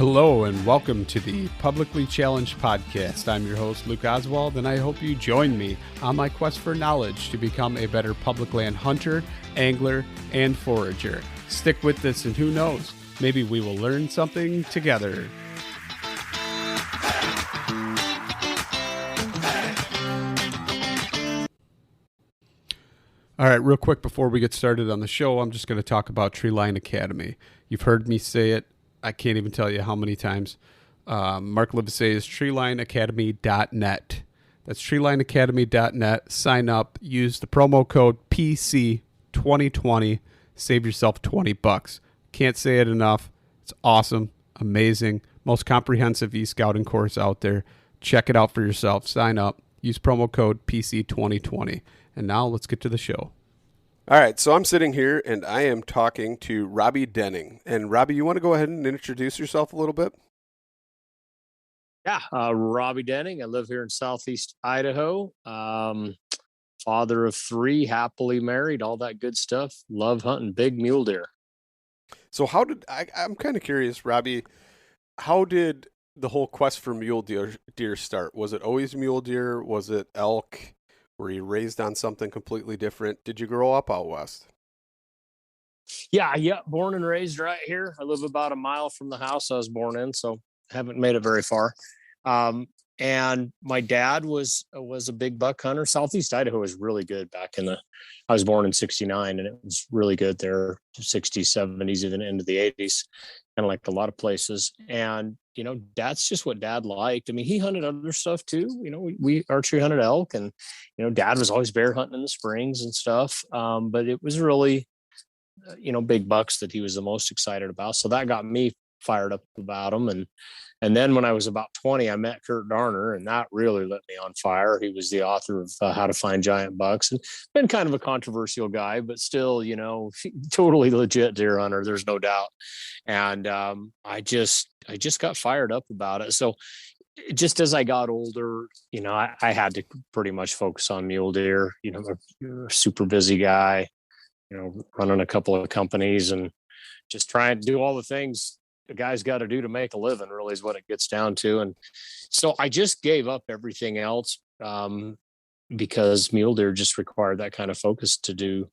Hello and welcome to the Publicly Challenged Podcast. I'm your host, Luke Oswald, and I hope you join me on my quest for knowledge to become a better public land hunter, angler, and forager. Stick with this and who knows, maybe we will learn something together. All right, real quick before we get started on the show, I'm just going to talk about Treeline Academy. You've heard me say it. I can't even tell you how many times. Mark Livesay is treelineacademy.net. That's treelineacademy.net. Sign up. Use the promo code PC2020. Save yourself $20. Can't say it enough. It's awesome, amazing, most comprehensive e-scouting course out there. Check it out for yourself. Sign up. Use promo code PC2020. And now let's get to the show. All right, so I'm sitting here and I am talking to Robby Denning. And Robby, you want to go ahead and introduce yourself a little bit? Yeah, Robby Denning. I live here in Southeast Idaho. Father of three, happily married, all that good stuff. Love hunting big mule deer. So I'm kind of curious, Robby, how did the whole quest for mule deer start? Was it always mule deer? Was it elk? Were you raised on something completely different? Did you grow up out west? Yeah, born and raised right here. I live about a mile from the house I was born in, so haven't made it very far. And my dad was a big buck hunter. Southeast Idaho was really good back I was born in 69 and it was really good there, 60s, 70s, even into the 80s, kind of like a lot of places. And, that's just what dad liked. I mean, he hunted other stuff too. We archery hunted elk and, dad was always bear hunting in the springs and stuff. But it was really, big bucks that he was the most excited about. So that got me fired up about them. And then when I was about 20, I met Kurt Darner, and that really lit me on fire. He was the author of How to Find Giant Bucks, and been kind of a controversial guy, but still, totally legit deer hunter. There's no doubt. And I just got fired up about it. So just as I got older, I had to pretty much focus on mule deer. You're a super busy guy, running a couple of companies and just trying to do all the things a guy's got to do to make a living, really is what it gets down to. And so I just gave up everything else because mule deer just required that kind of focus to do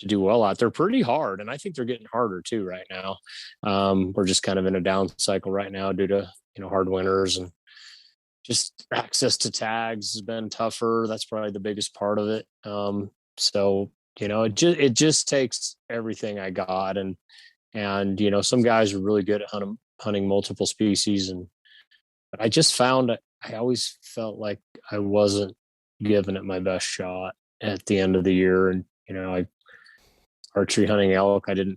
well out. They're pretty hard, and I think they're getting harder too right now. We're just kind of in a down cycle right now due to hard winters, and just access to tags has been tougher. That's probably the biggest part of it. So it just takes everything I got, and some guys are really good at hunting multiple species, but I just found I always felt like I wasn't giving it my best shot at the end of the year. And I archery hunting elk, it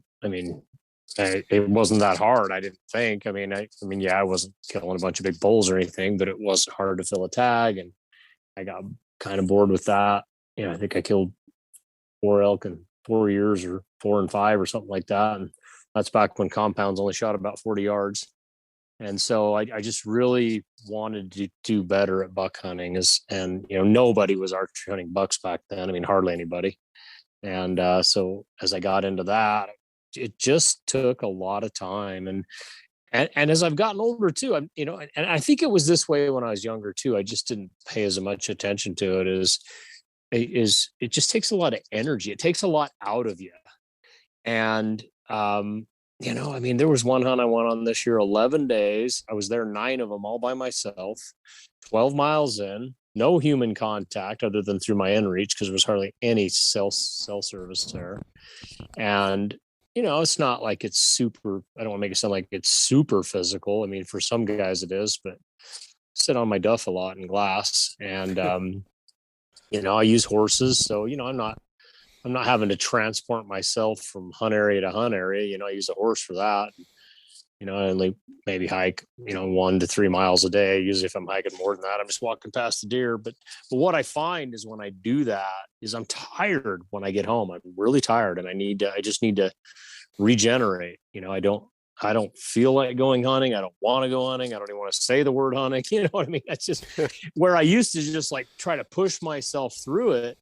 wasn't that hard, I didn't think. I wasn't killing a bunch of big bulls or anything, but it wasn't hard to fill a tag, and I got kind of bored with that. I think I killed 4 elk in 4 years, or 4 and 5 or something like that, and that's back when compounds only shot about 40 yards. And so I just really wanted to do better at buck hunting. And nobody was archery hunting bucks back then. Hardly anybody. And so as I got into that, it just took a lot of time. And as I've gotten older too, and I think it was this way when I was younger too. I just didn't pay as much attention to it. It just takes a lot of energy. It takes a lot out of you. And there was one hunt I went on this year, 11 days. I was there 9 of them all by myself, 12 miles in, no human contact other than through my inReach, because there was hardly any cell service there. And, it's not like it's super, I don't want to make it sound like it's super physical. For some guys it is, but I sit on my duff a lot in glass, and, I use horses. So, I'm not having to transport myself from hunt area to hunt area. I use a horse for that. I only maybe hike, 1 to 3 miles a day. Usually if I'm hiking more than that, I'm just walking past the deer. But what I find is when I do that is I'm tired when I get home. I'm really tired, and I just need to regenerate. I don't feel like going hunting. I don't want to go hunting. I don't even want to say the word hunting. You know what I mean? That's just where I used to just like try to push myself through it.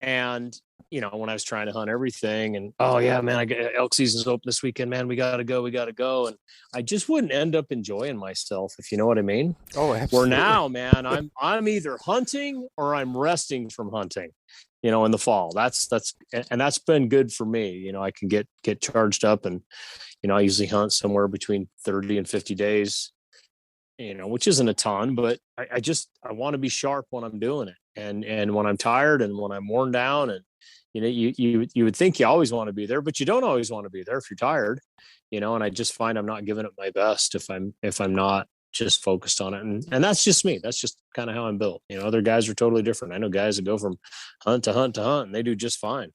And, when I was trying to hunt everything and, oh yeah, man, I get elk season's open this weekend, man, we got to go. And I just wouldn't end up enjoying myself, if you know what I mean. Oh, Where absolutely. now, man, I'm either hunting or I'm resting from hunting, in the fall. That's been good for me. I can get charged up, and, I usually hunt somewhere between 30 and 50 days, which isn't a ton, but I want to be sharp when I'm doing it. And when I'm tired and when I'm worn down, and, you would think you always want to be there, but you don't always want to be there if you're tired, and I just find I'm not giving it my best if I'm not just focused on it. And that's just me. That's just kind of how I'm built. Other guys are totally different. I know guys that go from hunt to hunt to hunt, and they do just fine.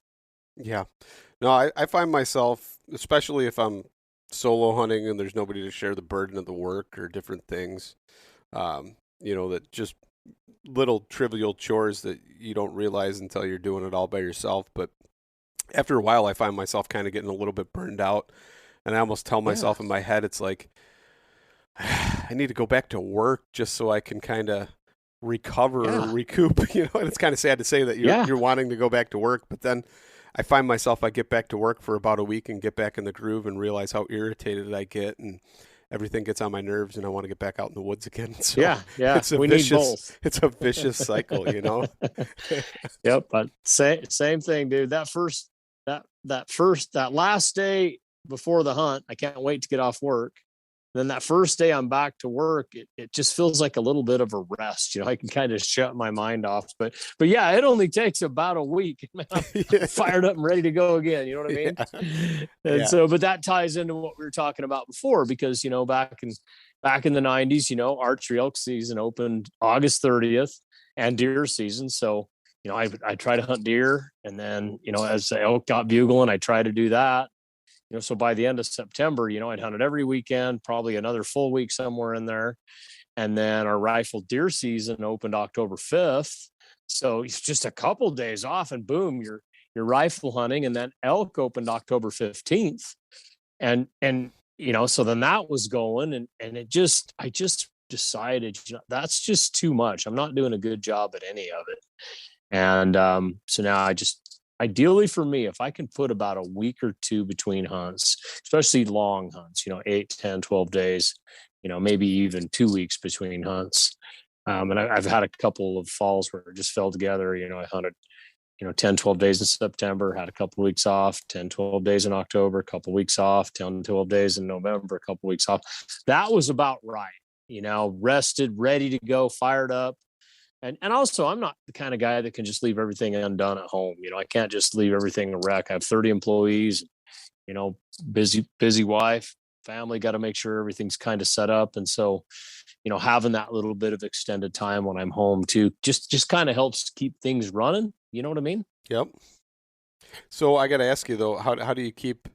Yeah. No, I find myself, especially if I'm solo hunting and there's nobody to share the burden of the work or different things, that just little trivial chores that you don't realize until you're doing it all by yourself. But after a while, I find myself kind of getting a little bit burned out. And I almost tell myself in my head, it's like, I need to go back to work just so I can kind of recover or recoup, and it's kind of sad to say that you're wanting to go back to work, but then I find myself, I get back to work for about a week and get back in the groove and realize how irritated I get and everything gets on my nerves and I want to get back out in the woods again. So we need both. It's a vicious cycle, Yep. But same thing, dude. That last day before the hunt, I can't wait to get off work. Then that first day I'm back to work, it just feels like a little bit of a rest. I can kind of shut my mind off. But yeah, it only takes about a week. Man, I'm fired up and ready to go again. You know what I mean? Yeah. And so, but that ties into what we were talking about before, because, back in the 90s, archery elk season opened August 30th and deer season. So, I try to hunt deer, and then, as the elk got bugling, I try to do that. So by the end of September, I'd hunted every weekend, probably another full week somewhere in there. And then our rifle deer season opened October 5th. So it's just a couple of days off, and boom, you're rifle hunting. And then elk opened October 15th. And so then that was going, and I just decided, that's just too much. I'm not doing a good job at any of it. And so now ideally for me, if I can put about a week or two between hunts, especially long hunts, 8, 10, 12 days, maybe even 2 weeks between hunts. And I've had a couple of falls where it just fell together. I hunted, 10, 12 days in September, had a couple of weeks off, 10, 12 days in October, a couple of weeks off, 10, 12 days in November, a couple of weeks off. That was about right. Rested, ready to go, fired up. And also, I'm not the kind of guy that can just leave everything undone at home. I can't just leave everything a wreck. I have 30 employees, busy wife, family, got to make sure everything's kind of set up. And so, having that little bit of extended time when I'm home too, just kind of helps keep things running. You know what I mean? Yep. So I got to ask you though, how do you keep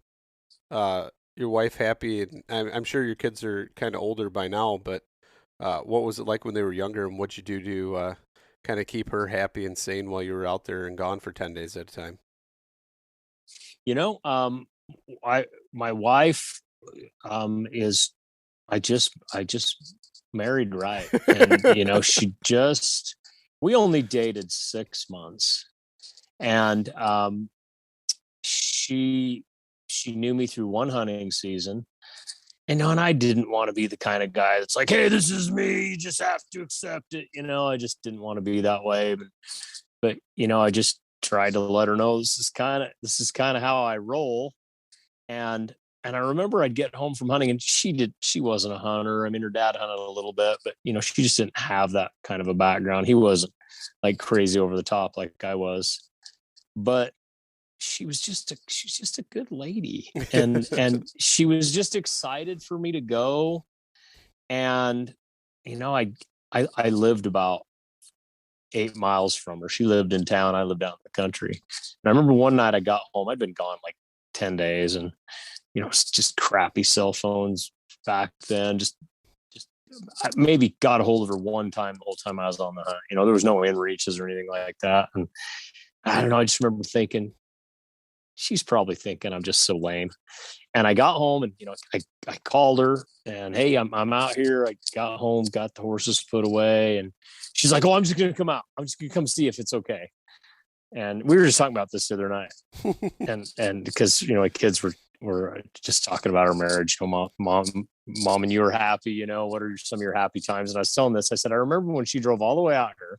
your wife happy? And I'm sure your kids are kind of older by now, but what was it like when they were younger, and what'd you do to kind of keep her happy and sane while you were out there and gone for 10 days at a time? My wife is, I just married right. And, we only dated 6 months, and she knew me through one hunting season. And I didn't want to be the kind of guy that's like, hey, this is me, you just have to accept it. I just didn't want to be that way. But I just tried to let her know this is kind of how I roll. And I remember I'd get home from hunting, and she wasn't a hunter. I mean, her dad hunted a little bit, but she just didn't have that kind of a background. He wasn't like crazy over the top like I was. But she was just a good lady, and she was just excited for me to go. And I lived about 8 miles from her. She lived in town, I lived out in the country. And I remember one night I got home, I'd been gone like 10 days, and it's just crappy cell phones back then. Just I maybe got a hold of her one time the whole time I was on the hunt. There was no inReaches or anything like that. And I don't know, I just remember thinking, she's probably thinking I'm just so lame. And I got home, and I called her, and hey, I'm out here. I got home, got the horses put away, and she's like, oh, I'm just gonna come out. I'm just gonna come see if it's okay. And we were just talking about this the other night, and because my kids were just talking about our marriage. Mom, and you were happy. What are some of your happy times? And I was telling this. I said I remember when she drove all the way out here,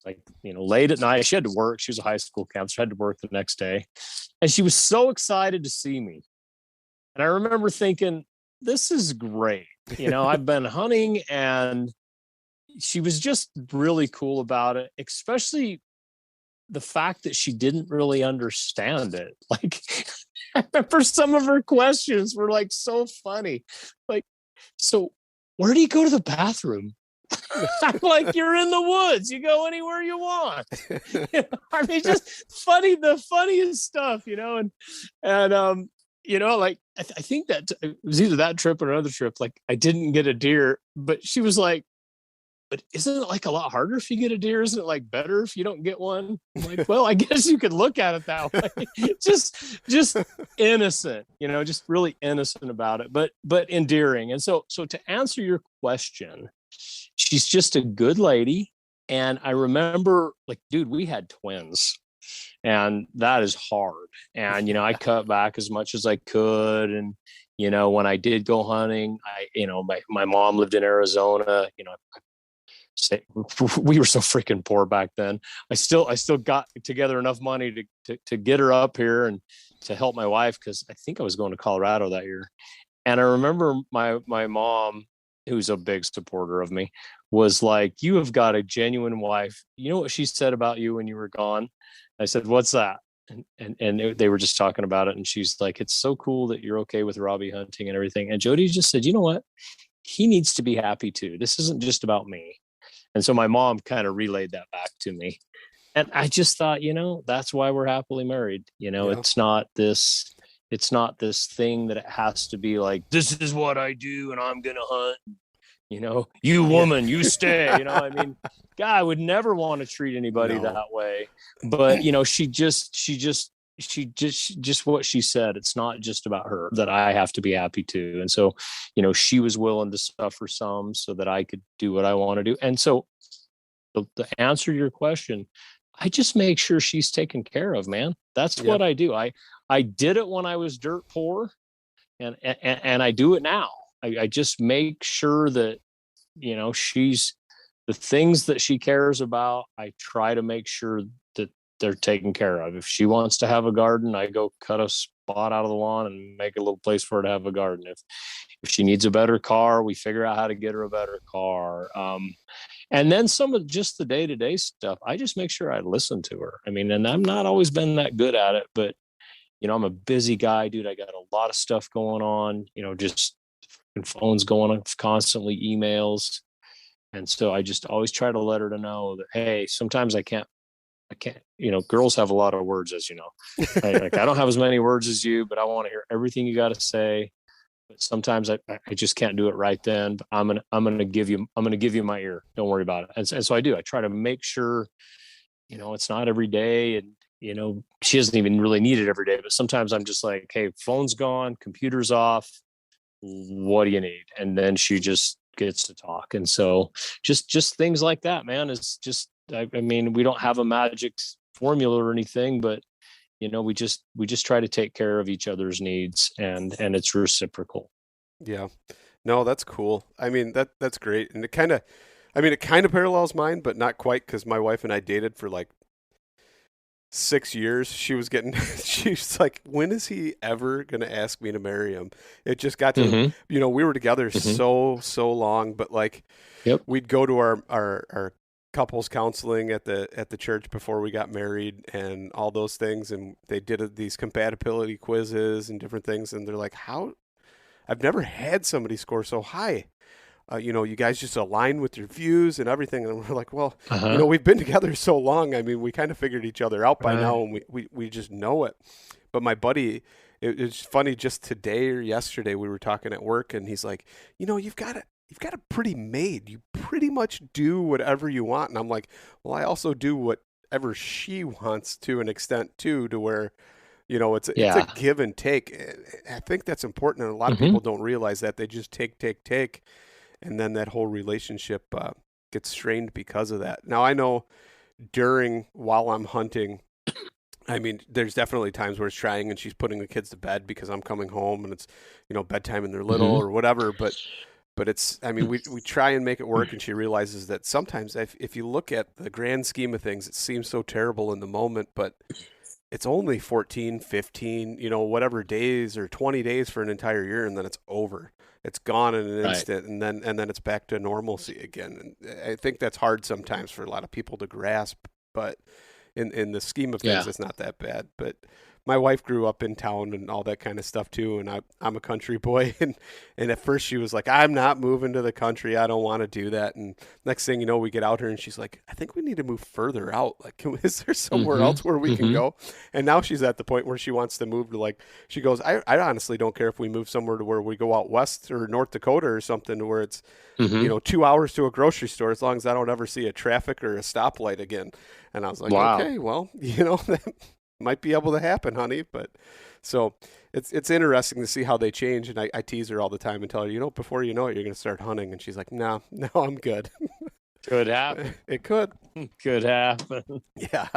like late at night. She had to work. She was a high school counselor. She had to work the next day, and she was so excited to see me. And I remember thinking, this is great. I've been hunting, and she was just really cool about it, especially the fact that she didn't really understand it. Like, I remember some of her questions were like so funny. Like, so where do you go to the bathroom? I'm like, you're in the woods. You go anywhere you want. I mean, just funny, the funniest stuff, and like, I think that it was either that trip or another trip. Like, I didn't get a deer, but she was like, but isn't it like a lot harder if you get a deer? Isn't it like better if you don't get one? I'm like, well, I guess you could look at it that way. just innocent, just really innocent about it, but endearing. And so to answer your question, she's just a good lady. And I remember, like, dude, we had twins, and that is hard. And, I cut back as much as I could. And, when I did go hunting, my mom lived in Arizona, we were so freaking poor back then. I still got together enough money to get her up here and to help my wife, because I think I was going to Colorado that year. And I remember my mom, who's a big supporter of me, was like, you have got a genuine wife. You know what she said about you when you were gone? I said, what's that? And they were just talking about it. And she's like, it's so cool that you're okay with Robby hunting and everything. And Jody just said, you know what? He needs to be happy too. This isn't just about me. And so my mom kind of relayed that back to me. And I just thought, that's why we're happily married. It's not this thing that it has to be like, this is what I do and I'm going to hunt. You woman, you stay. I mean, God, I would never want to treat anybody that way. But, she just what she said. It's not just about her, that I have to be happy too. And so, she was willing to suffer some so that I could do what I want to do. And so the answer to your question, I just make sure she's taken care of, man. That's what I do. I did it when I was dirt poor, and I do it now. I just make sure that, she's, the things that she cares about, I try to make sure that they're taken care of. If she wants to have a garden, I go cut a spot out of the lawn and make a little place for her to have a garden. If she needs a better car, we figure out how to get her a better car. And then some of just the day-to-day stuff, I just make sure I listen to her. I mean, and I'm not always been that good at it, but, I'm a busy guy, dude. I got a lot of stuff going on, just phones going on constantly, emails. And so I just always try to let her to know that, hey, sometimes I can't, girls have a lot of words, as you know. I don't have as many words as you, but I want to hear everything you got to say. But sometimes I just can't do it right then. But I'm gonna give you my ear. Don't worry about it. And so I do. I try to make sure, it's not every day, and she doesn't even really need it every day. But sometimes I'm just like, hey, phone's gone, computer's off. What do you need? And then she just gets to talk. And so just things like that, man, is just, I mean, we don't have a magic formula or anything, but we just try to take care of each other's needs, and it's reciprocal. Yeah, no, that's cool. I mean, that's great. And it kind of parallels mine, but not quite, because my wife and I dated for like 6 years. She's like, when is he ever going to ask me to marry him? It just got to, we were together so long, but like, we'd go to our couples counseling at the church before we got married and all those things. And they did these compatibility quizzes and different things. And they're like, I've never had somebody score so high. You guys just align with your views and everything. And we're like, well, we've been together so long. I mean, we kind of figured each other out by now, and we just know it. But my buddy, it's funny, just today or yesterday, we were talking at work, and he's like, you've got a pretty maid. You pretty much do whatever you want. And I'm like, well, I also do whatever she wants to an extent too, to where, it's a give and take. I think that's important. And a lot of people don't realize that. They just take. And then that whole relationship gets strained because of that. Now, I know while I'm hunting, I mean, there's definitely times where it's trying and she's putting the kids to bed because I'm coming home and it's, bedtime and they're little Mm-hmm. or whatever. But it's, I mean, we try and make it work, and she realizes that sometimes if you look at the grand scheme of things, it seems so terrible in the moment, but it's only 14, 15, whatever days or 20 days for an entire year, and then it's over. It's gone in an Right. instant, and then it's back to normalcy again. And I think that's hard sometimes for a lot of people to grasp, but in the scheme of things, Yeah. it's not that bad. But my wife grew up in town and all that kind of stuff too, and I'm a country boy, and at first she was like, "I'm not moving to the country. I don't want to do that." And next thing you know, we get out here, and she's like, "I think we need to move further out. Like, is there somewhere Mm-hmm. else where we can Mm-hmm. go?" And now she's at the point where she wants to move to, like, she goes, I honestly don't care if we move somewhere to where we go out west or North Dakota or something where it's Mm-hmm. 2 hours to a grocery store, as long as I don't ever see a traffic or a stoplight again. And I was like, Wow. okay, well, that might be able to happen, honey. But so it's interesting to see how they change. And I tease her all the time and tell her, before you know it, you're going to start hunting. And she's like, no, no, I'm good. Could happen. It could. Could happen. Yeah.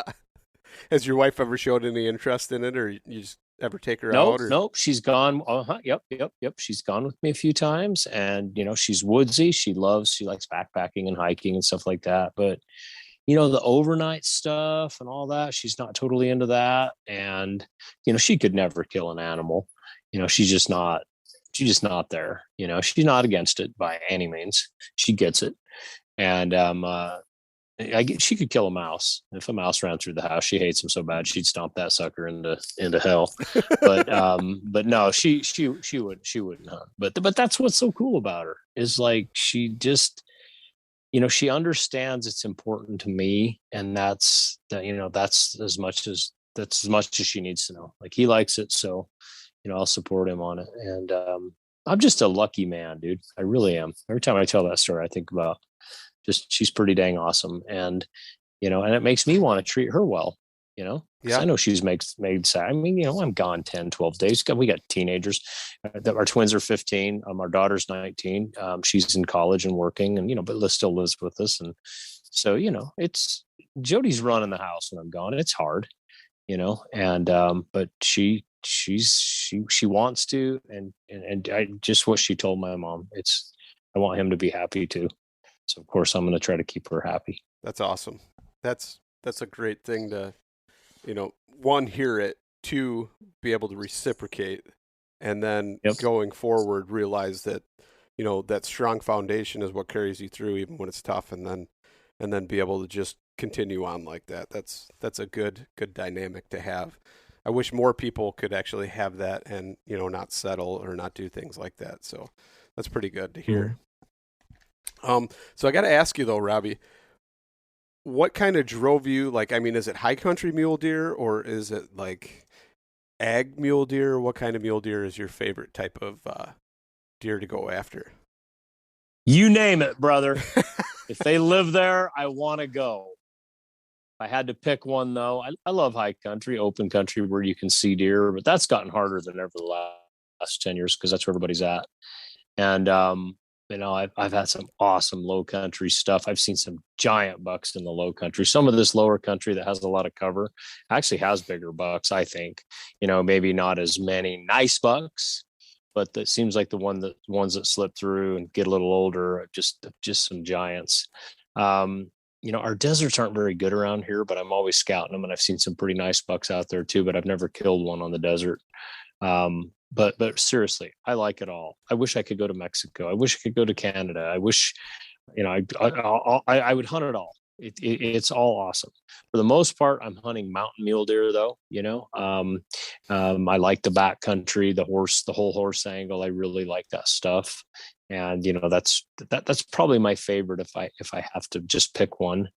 Has your wife ever showed any interest in it, or you just ever take her Nope, out? Or nope. She's gone. Uh-huh. Yep. She's gone with me a few times, and she's woodsy. She likes backpacking and hiking and stuff like that. But the overnight stuff and all that, she's not totally into that. And she could never kill an animal. She's just not. She's just not there. She's not against it by any means. She gets it, and she could kill a mouse. If a mouse ran through the house, she hates him so bad she'd stomp that sucker into hell. But no, she wouldn't hunt. But that's what's so cool about her, is like she just she understands it's important to me, and that's as much as she needs to know. Like, he likes it, so I'll support him on it. And I'm just a lucky man, dude. I really am. Every time I tell that story, I think about just she's pretty dang awesome. And and it makes me want to treat her well, because yeah, I know she's made sad. I mean, I'm gone 10, 12 days. We got teenagers. Our twins are 15. Our daughter's 19. She's in college and working, and but still lives with us. And so it's Jody's running the house when I'm gone. It's hard, and but she wants to, and I just what she told my mom. I want him to be happy too. So of course I'm going to try to keep her happy. that's awesome. That's a great thing to, one, hear it, two, be able to reciprocate, and then Yep. going forward, realize that, that strong foundation is what carries you through even when it's tough, and then be able to just continue on like that. That's a good dynamic to have. I wish more people could actually have that and, not settle or not do things like that. So that's pretty good to hear. So I got to ask you though, Robby, what kind of drove you? Like, I mean, is it high country mule deer or is it like ag mule deer? What kind of mule deer is your favorite type of deer to go after? You name it, brother. If they live there, I want to go. If I had to pick one, though, I love high country, open country where you can see deer, but that's gotten harder than ever the last 10 years because that's where everybody's at. And, I've had some awesome low country stuff. I've seen some giant bucks in the low country. Some of this lower country that has a lot of cover actually has bigger bucks, I think. Maybe not as many nice bucks, but that seems like the ones that slip through and get a little older are just some giants. Our deserts aren't very good around here, but I'm always scouting them, and I've seen some pretty nice bucks out there too. But I've never killed one on the desert. But seriously, I like it all. I wish I could go to Mexico. I wish I could go to Canada. I wish, I would hunt it all. It's all awesome. For the most part, I'm hunting mountain mule deer though. I like the back country, the whole horse angle. I really like that stuff. And that's probably my favorite if I have to just pick one.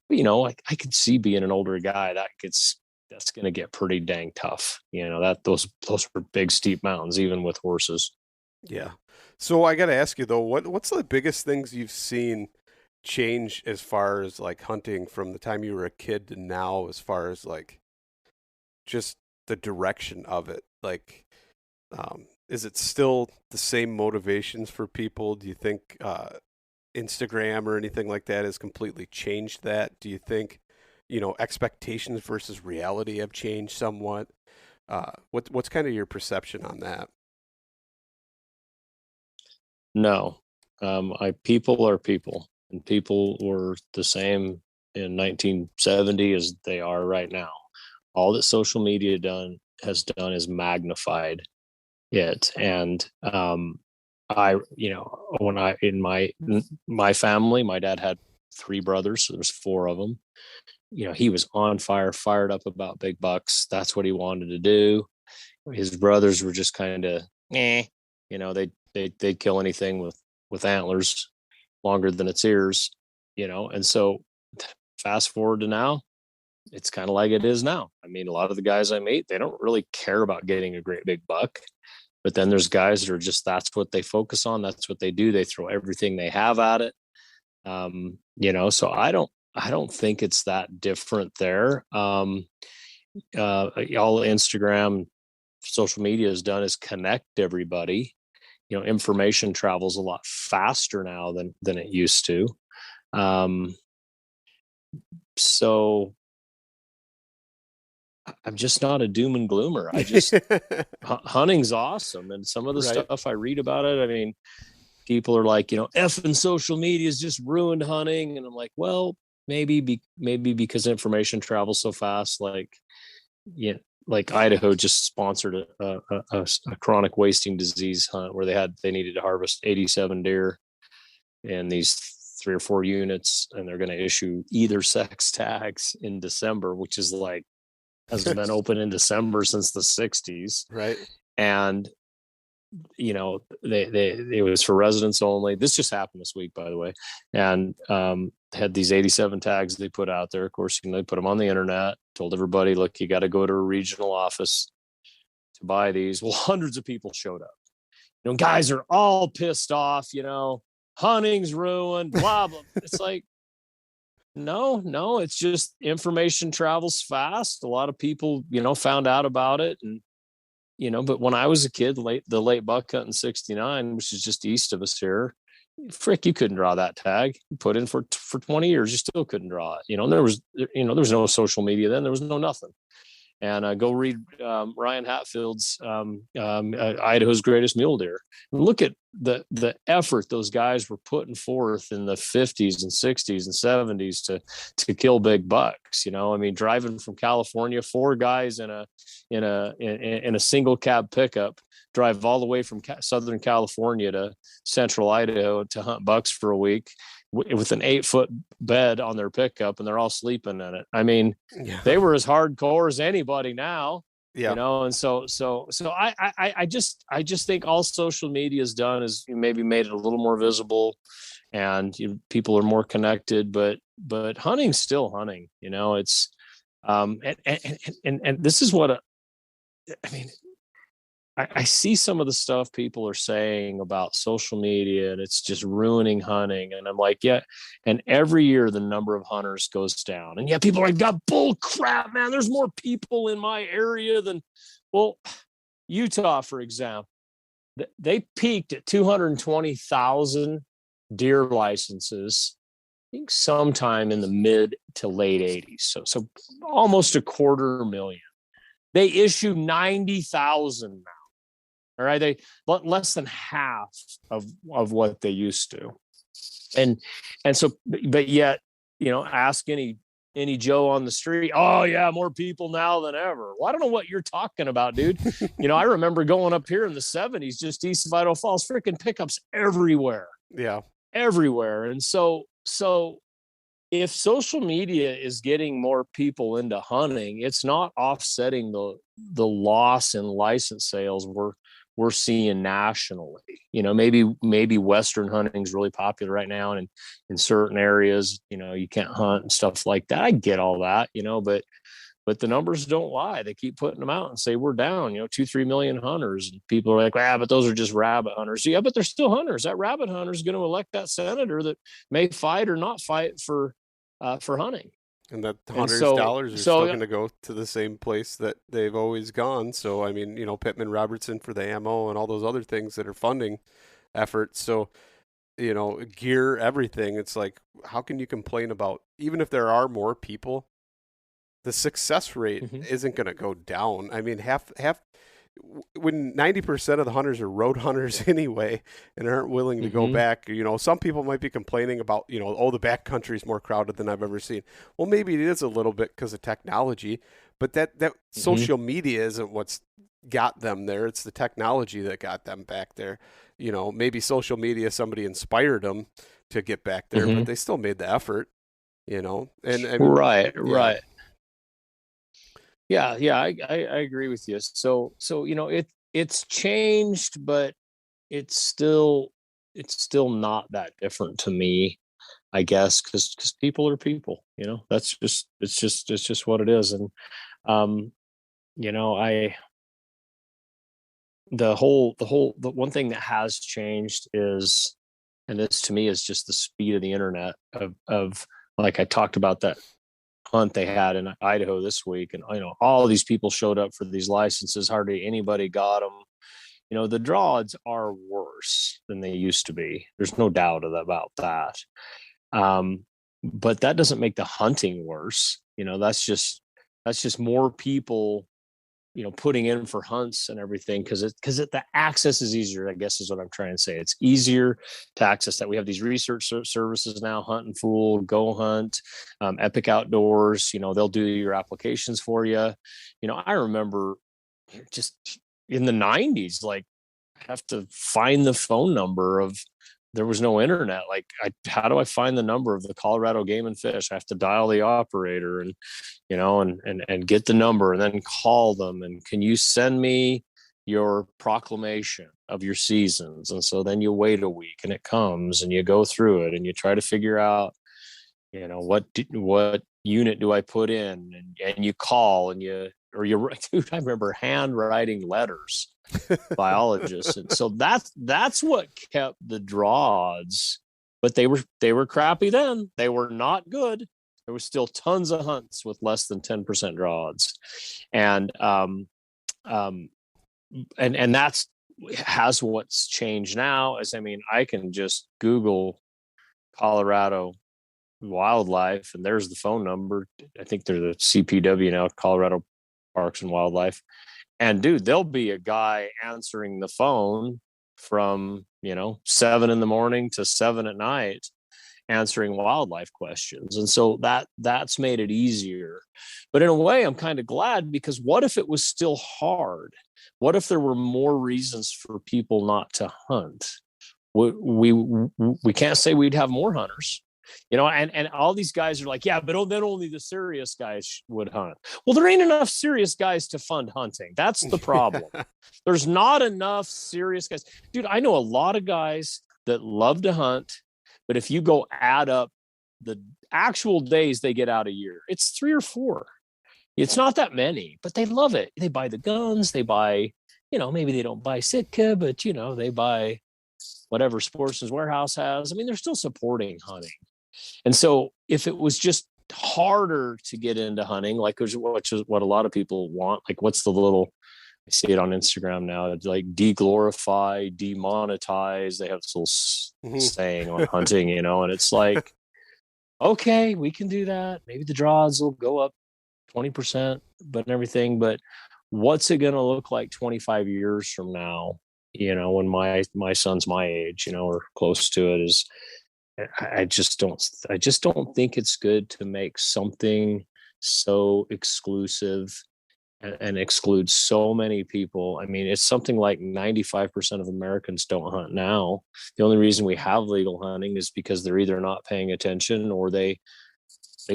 But I could see being an older guy that's going to get pretty dang tough. Those are big steep mountains, even with horses. Yeah. So I got to ask you though, what's the biggest things you've seen change as far as like hunting from the time you were a kid to now, as far as like just the direction of it? Like, is it still the same motivations for people? Do you think Instagram or anything like that has completely changed that? Do you think expectations versus reality have changed somewhat. What's kind of your perception on that? No, people are people, and people were the same in 1970 as they are right now. All that social media has done is magnified it. And when I in my family, my dad had three brothers, so there's four of them. He was on fire, fired up about big bucks. That's what he wanted to do. His brothers were just kind of, they'd kill anything with antlers longer than its ears, And so, fast forward to now, it's kind of like it is now. I mean, a lot of the guys I meet, they don't really care about getting a great big buck. But then there's guys that are just, that's what they focus on. That's what they do. They throw everything they have at it. So I don't think it's that different there. All Instagram, social media has done is connect everybody. Information travels a lot faster now than it used to. So I'm just not a doom and gloomer. I just hunting's awesome, and some of the stuff I read about it, I mean, people are like, effing social media has just ruined hunting, and I'm like, well, maybe because information travels so fast, like Idaho just sponsored a chronic wasting disease hunt where they needed to harvest 87 deer in these 3 or 4 units, and they're going to issue either sex tags in December, which is like hasn't been open in December since the 60s. Right. And, it was for residents only. This just happened this week, by the way. And had these 87 tags they put out there. Of course, they put them on the internet, told everybody, look, you got to go to a regional office to buy these. Well, hundreds of people showed up. Guys are all pissed off, hunting's ruined, blah, blah. It's like, no, it's just information travels fast. A lot of people, found out about it. And, but when I was a kid, the late buck hunt in 69, which is just east of us here, frick, you couldn't draw that tag. You put in for 20 years, you still couldn't draw it. And there was no social media then, there was no nothing. And go read Ryan Hatfield's Idaho's Greatest Mule Deer. And look at the effort those guys were putting forth in the 50s and 60s and 70s to kill big bucks. I mean, driving from California, 4 guys in a single cab pickup, drive all the way from Southern California to Central Idaho to hunt bucks for a week with an 8-foot bed on their pickup, and they're all sleeping in it. I mean, they were as hardcore as anybody now, and so I just think all social media has done is maybe made it a little more visible, and people are more connected, but hunting's still hunting. It's and this is what I mean. I see some of the stuff people are saying about social media, and it's just ruining hunting. And I'm like, yeah. And every year the number of hunters goes down. And yeah, people are like, God, bull crap, man. There's more people in my area than, well, Utah, for example, they peaked at 220,000 deer licenses, I think sometime in the mid to late 80s. So almost 250,000. They issue 90,000 now. All right, they less than half of what they used to, and so, but yet, ask any Joe on the street. Oh yeah, more people now than ever. Well, I don't know what you're talking about, dude. I remember going up here in the 70s, just east of Idaho Falls, freaking pickups everywhere. Yeah, everywhere, and so if social media is getting more people into hunting, it's not offsetting the loss in license sales we're seeing nationally. Maybe Western hunting is really popular right now, and in certain areas, you can't hunt and stuff like that. I get all that, but the numbers don't lie. They keep putting them out and say we're down, 2-3 million hunters. And people are like, but those are just rabbit hunters. Yeah, but they're still hunters. That rabbit hunter is going to elect that senator that may fight or not fight for hunting. And that hunters' dollars are still going to go to the same place that they've always gone. So, I mean, Pittman Robertson for the ammo and all those other things that are funding efforts. So, gear, everything. It's like, how can you complain about, even if there are more people, the success rate Mm-hmm. isn't going to go down. I mean, half when 90% of the hunters are road hunters anyway and aren't willing to go Mm-hmm. back, some people might be complaining about, oh, the backcountry is more crowded than I've ever seen. Well, maybe it is a little bit because of technology, but that Mm-hmm. social media isn't what's got them there. It's the technology that got them back there. Maybe social media, somebody inspired them to get back there, Mm-hmm. but they still made the effort, and Right. yeah. Right. Yeah. Yeah. I agree with you. So it's changed, but it's still it's still not that different to me, I guess, because people are people. That's just it's just what it is. And um, I the one thing that has changed is, and this to me is just the speed of the internet of like I talked about that hunt they had in Idaho this week, and all of these people showed up for these licenses. Hardly anybody got them. The draw odds are worse than they used to be. There's no doubt about that. Um, but that doesn't make the hunting worse. That's just more people putting in for hunts and everything, because the access is easier, I guess, is what I'm trying to say. It's easier to access that. We have these research services now, Hunt and Fool, Go Hunt, Epic Outdoors. They'll do your applications for you. I remember just in the 90s, like, I have to find the phone number of, there was no internet. Like, how do I find the number of the Colorado Game and Fish? I have to dial the operator and and get the number and then call them, and can you send me your proclamation of your seasons? And so then you wait a week and it comes, and you go through it and you try to figure out what unit do I put in, and you call, and dude, I remember handwriting letters, biologists. And so that's what kept the draw odds. But they were crappy then. They were not good. There was still tons of hunts with less than 10% draw odds. And and that's has what's changed now is, I mean, I can just Google Colorado wildlife, and there's the phone number. I think they're the CPW now, Colorado Parks and Wildlife. And dude, there'll be a guy answering the phone from 7 a.m. to 7 p.m. answering wildlife questions. And so that's made it easier. But in a way, I'm kind of glad, because what if it was still hard? What if there were more reasons for people not to hunt? We can't say we'd have more hunters. And all these guys are like, yeah, but then only the serious guys would hunt. Well, there ain't enough serious guys to fund hunting. That's the problem. There's not enough serious guys. Dude, I know a lot of guys that love to hunt, but if you go add up the actual days they get out a year, it's 3 or 4. It's not that many, but they love it. They buy the guns, they buy, maybe they don't buy Sitka, but they buy whatever Sportsman's Warehouse has. I mean, they're still supporting hunting. And so if it was just harder to get into hunting, like, which is what a lot of people want, like, what's the little, I see it on Instagram now, it's like deglorify, demonetize. They have this little saying on hunting, and it's like, okay, we can do that. Maybe the draws will go up 20%, but everything. But what's it going to look like 25 years from now? When my son's my age, or close to it, is I just don't think it's good to make something so exclusive and exclude so many people. I mean, it's something like 95% of Americans don't hunt now. The only reason we have legal hunting is because they're either not paying attention, or they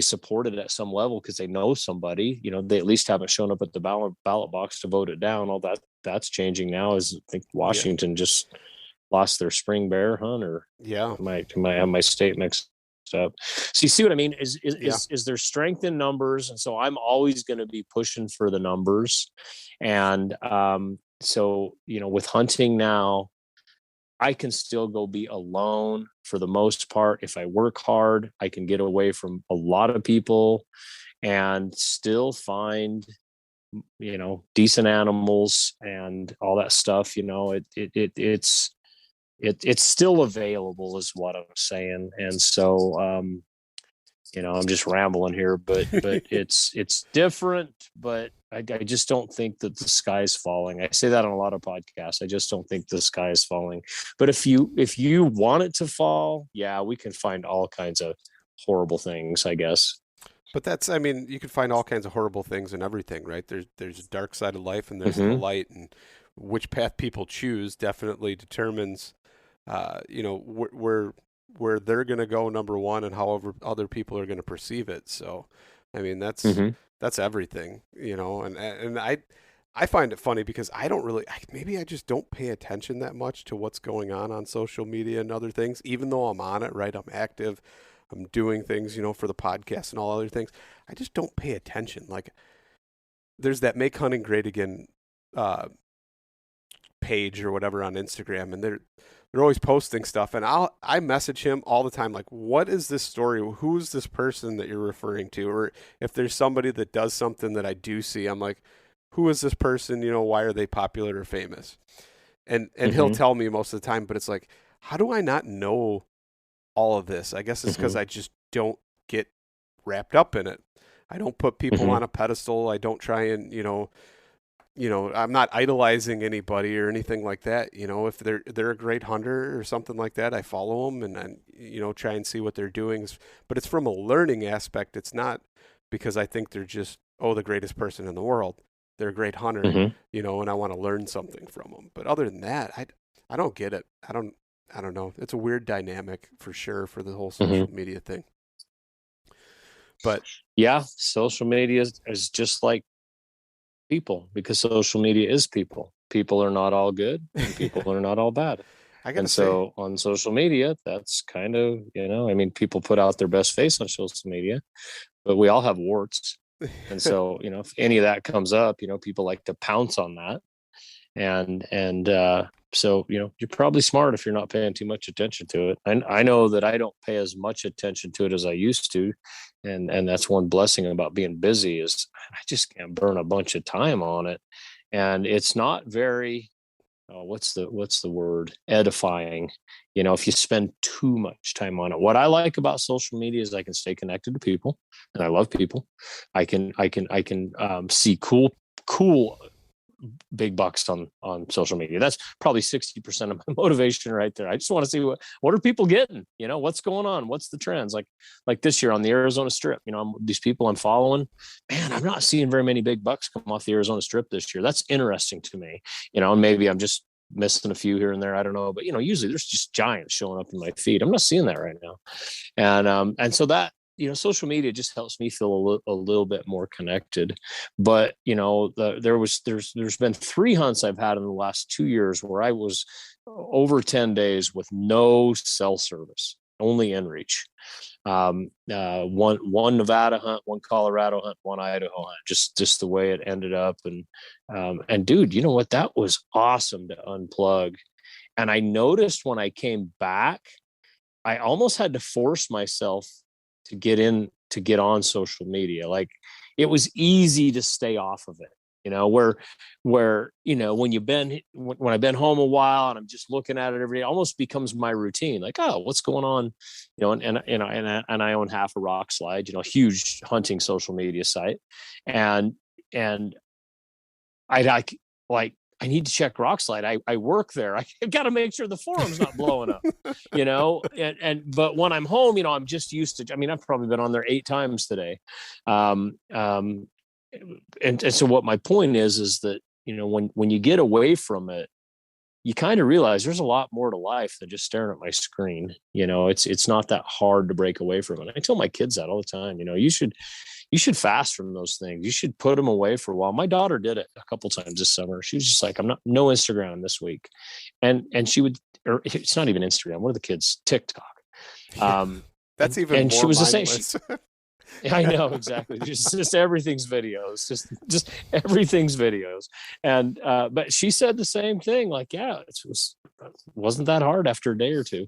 support it at some level because they know somebody. They at least haven't shown up at the ballot box to vote it down. All that's changing now. Is, I think Washington just lost their spring bear hunt, or Yeah. might have my state mixed up. So you see what I mean? Yeah. Is there strength in numbers? And so I'm always going to be pushing for the numbers. And so with hunting now, I can still go be alone for the most part. If I work hard, I can get away from a lot of people and still find decent animals and all that stuff. It's still available, is what I'm saying. And so I'm just rambling here, but it's different, but I just don't think that the sky's falling. I say that on a lot of podcasts. I just don't think the sky is falling. But if you want it to fall, yeah, we can find all kinds of horrible things, I guess. But you can find all kinds of horrible things in everything, right? There's a dark side of life and there's the Mm-hmm. light, and which path people choose definitely determines, where they're going to go, number one, and however other people are going to perceive it. So, Mm-hmm. that's everything, and I find it funny because I don't really, maybe I just don't pay attention that much to what's going on social media and other things, even though I'm on it, right? I'm active. I'm doing things, for the podcast and all other things. I just don't pay attention. Like, there's that Make Hunting Great Again page or whatever on Instagram, and they're always posting stuff, and I message him all the time, like, what is this story? Who's this person that you're referring to? Or if there's somebody that does something that I do see, I'm like, who is this person? Why are they popular or famous? And he'll tell me most of the time, but it's like, how do I not know all of this? I guess it's because I just don't get wrapped up in it. I don't put people on a pedestal. I don't try and, I'm not idolizing anybody or anything like that. If they're a great hunter or something like that, I follow them and try and see what they're doing. But it's from a learning aspect. It's not because I think they're just, the greatest person in the world. They're a great hunter, and I want to learn something from them. But other than that, I don't get it. I don't know. It's a weird dynamic for sure for the whole social media thing. But yeah, social media is just like people, because social media is people. People are not all good and people are not all bad. So on social media, that's kind of, people put out their best face on social media, but we all have warts. And so, if any of that comes up, people like to pounce on that. So, you're probably smart if you're not paying too much attention to it. And I know that I don't pay as much attention to it as I used to. And that's one blessing about being busy is I just can't burn a bunch of time on it. And it's not very, what's the word? Edifying. If you spend too much time on it. What I like about social media is I can stay connected to people, and I love people. I can see cool big bucks on social media. That's probably 60% of my motivation right there. I just want to see what are people getting, what's going on, what's the trends, like this year on the Arizona Strip. These people I'm following, man, I'm not seeing very many big bucks come off the Arizona Strip this year. That's interesting to me. And maybe I'm just missing a few here and there, I don't know, but usually there's just giants showing up in my feed. I'm not seeing that right now. And so that, social media just helps me feel a little bit more connected. But, there's been 3 hunts I've had in the last 2 years where I was over 10 days with no cell service, only inReach. One Nevada hunt, one Colorado hunt, one Idaho hunt, just the way it ended up. And dude, you know what? That was awesome to unplug. And I noticed when I came back, I almost had to force myself to get on social media. Like, it was easy to stay off of it, where when I've been home a while and I'm just looking at it every day, it almost becomes my routine. Like, oh, what's going on? And I own half a Rock Slide, huge hunting social media site. And I need to check Rock Slide. I work there. I got to make sure the forum's not blowing up, but when I'm home, I'm just used to, I've probably been on there 8 times today. And so what my point is that, when you get away from it, you kind of realize there's a lot more to life than just staring at my screen. It's not that hard to break away from it. I tell my kids that all the time. You should fast from those things. You should put them away for a while. My daughter did it a couple times this summer. She was just like, no Instagram this week. And she would, or it's not even Instagram. What are the kids? TikTok. That's even more she was mindless. the same. I know, exactly. Just everything's videos, just everything's videos. And, but she said the same thing. Like, yeah, wasn't that hard after a day or two.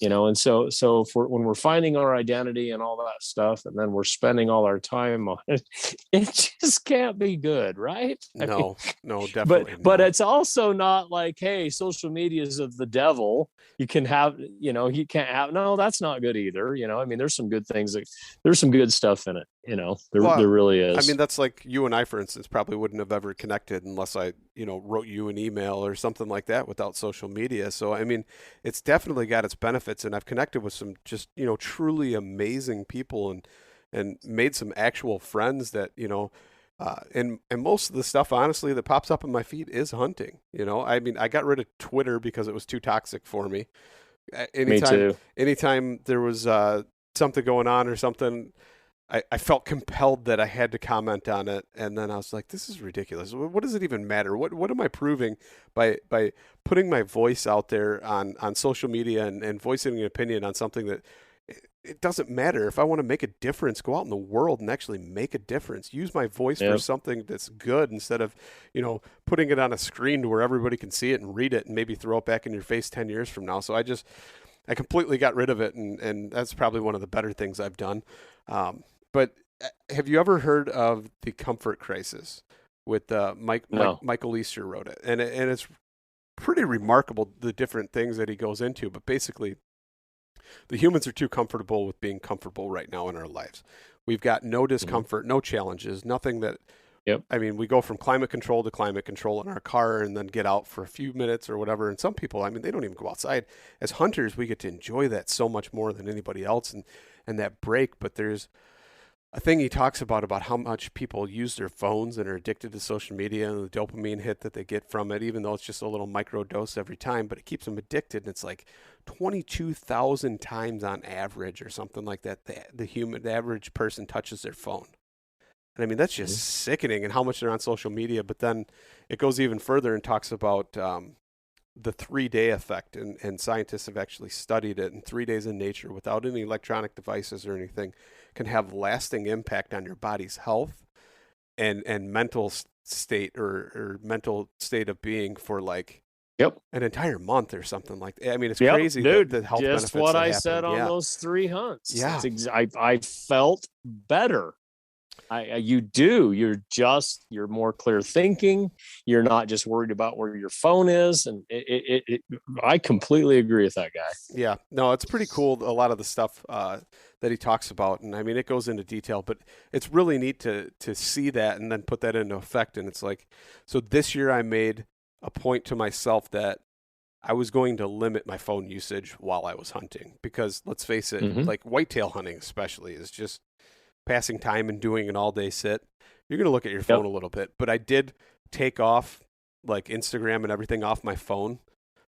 And so when we're finding our identity and all that stuff, and then we're spending all our time on it, it just can't be good, right? No, definitely but not. it's also not like, hey, social media is of the devil. You can have, you can't have. No, that's not good either. There's some good things. There's some good stuff in it. There really is. I mean, that's like you and I, for instance, probably wouldn't have ever connected unless I, wrote you an email or something like that without social media. So, I mean, it's definitely got its benefits, and I've connected with some just, truly amazing people and made some actual friends that, and most of the stuff, honestly, that pops up in my feed is hunting. I mean, I got rid of Twitter because it was too toxic for me. Me too. Anytime there was something going on or something, I felt compelled that I had to comment on it, and then I was like, "This is ridiculous. What does it even matter? What am I proving by putting my voice out there on social media and voicing an opinion on something that it doesn't matter? If I want to make a difference, go out in the world and actually make a difference. Use my voice for something that's good instead of putting it on a screen to where everybody can see it and read it and maybe throw it back in your face 10 years from now." So I completely got rid of it, and that's probably one of the better things I've done. But have you ever heard of the comfort crisis with Michael Easter wrote it, and it's pretty remarkable the different things that he goes into. But basically, the humans are too comfortable with being comfortable right now in our lives. We've got no discomfort, no challenges, nothing that. Yep. I mean, we go from climate control to climate control in our car and then get out for a few minutes or whatever. And some people, I mean, they don't even go outside. As hunters, we get to enjoy that so much more than anybody else and that break. But there's a thing he talks about how much people use their phones and are addicted to social media and the dopamine hit that they get from it, even though it's just a little micro dose every time, but it keeps them addicted. And it's like 22,000 times on average or something like that. The average person touches their phone. And I mean, that's just sickening, and how much they're on social media. But then it goes even further and talks about the 3-day effect, and scientists have actually studied it. And 3 days in nature without any electronic devices or anything can have lasting impact on your body's health and mental state or mental state of being for like an entire month or something like that. I mean, it's crazy, dude, the health just benefits what that I happen. said on those 3 hunts. Yeah. I felt better. You're more clear thinking. You're not just worried about where your phone is. And I completely agree with that guy. Yeah, no, it's pretty cool. A lot of the stuff that he talks about. And I mean, it goes into detail, but it's really neat to see that and then put that into effect. And it's like, so this year I made a point to myself that I was going to limit my phone usage while I was hunting, because let's face it, like whitetail hunting especially is just passing time and doing an all-day sit. You're going to look at your phone a little bit, but I did take off like Instagram and everything off my phone,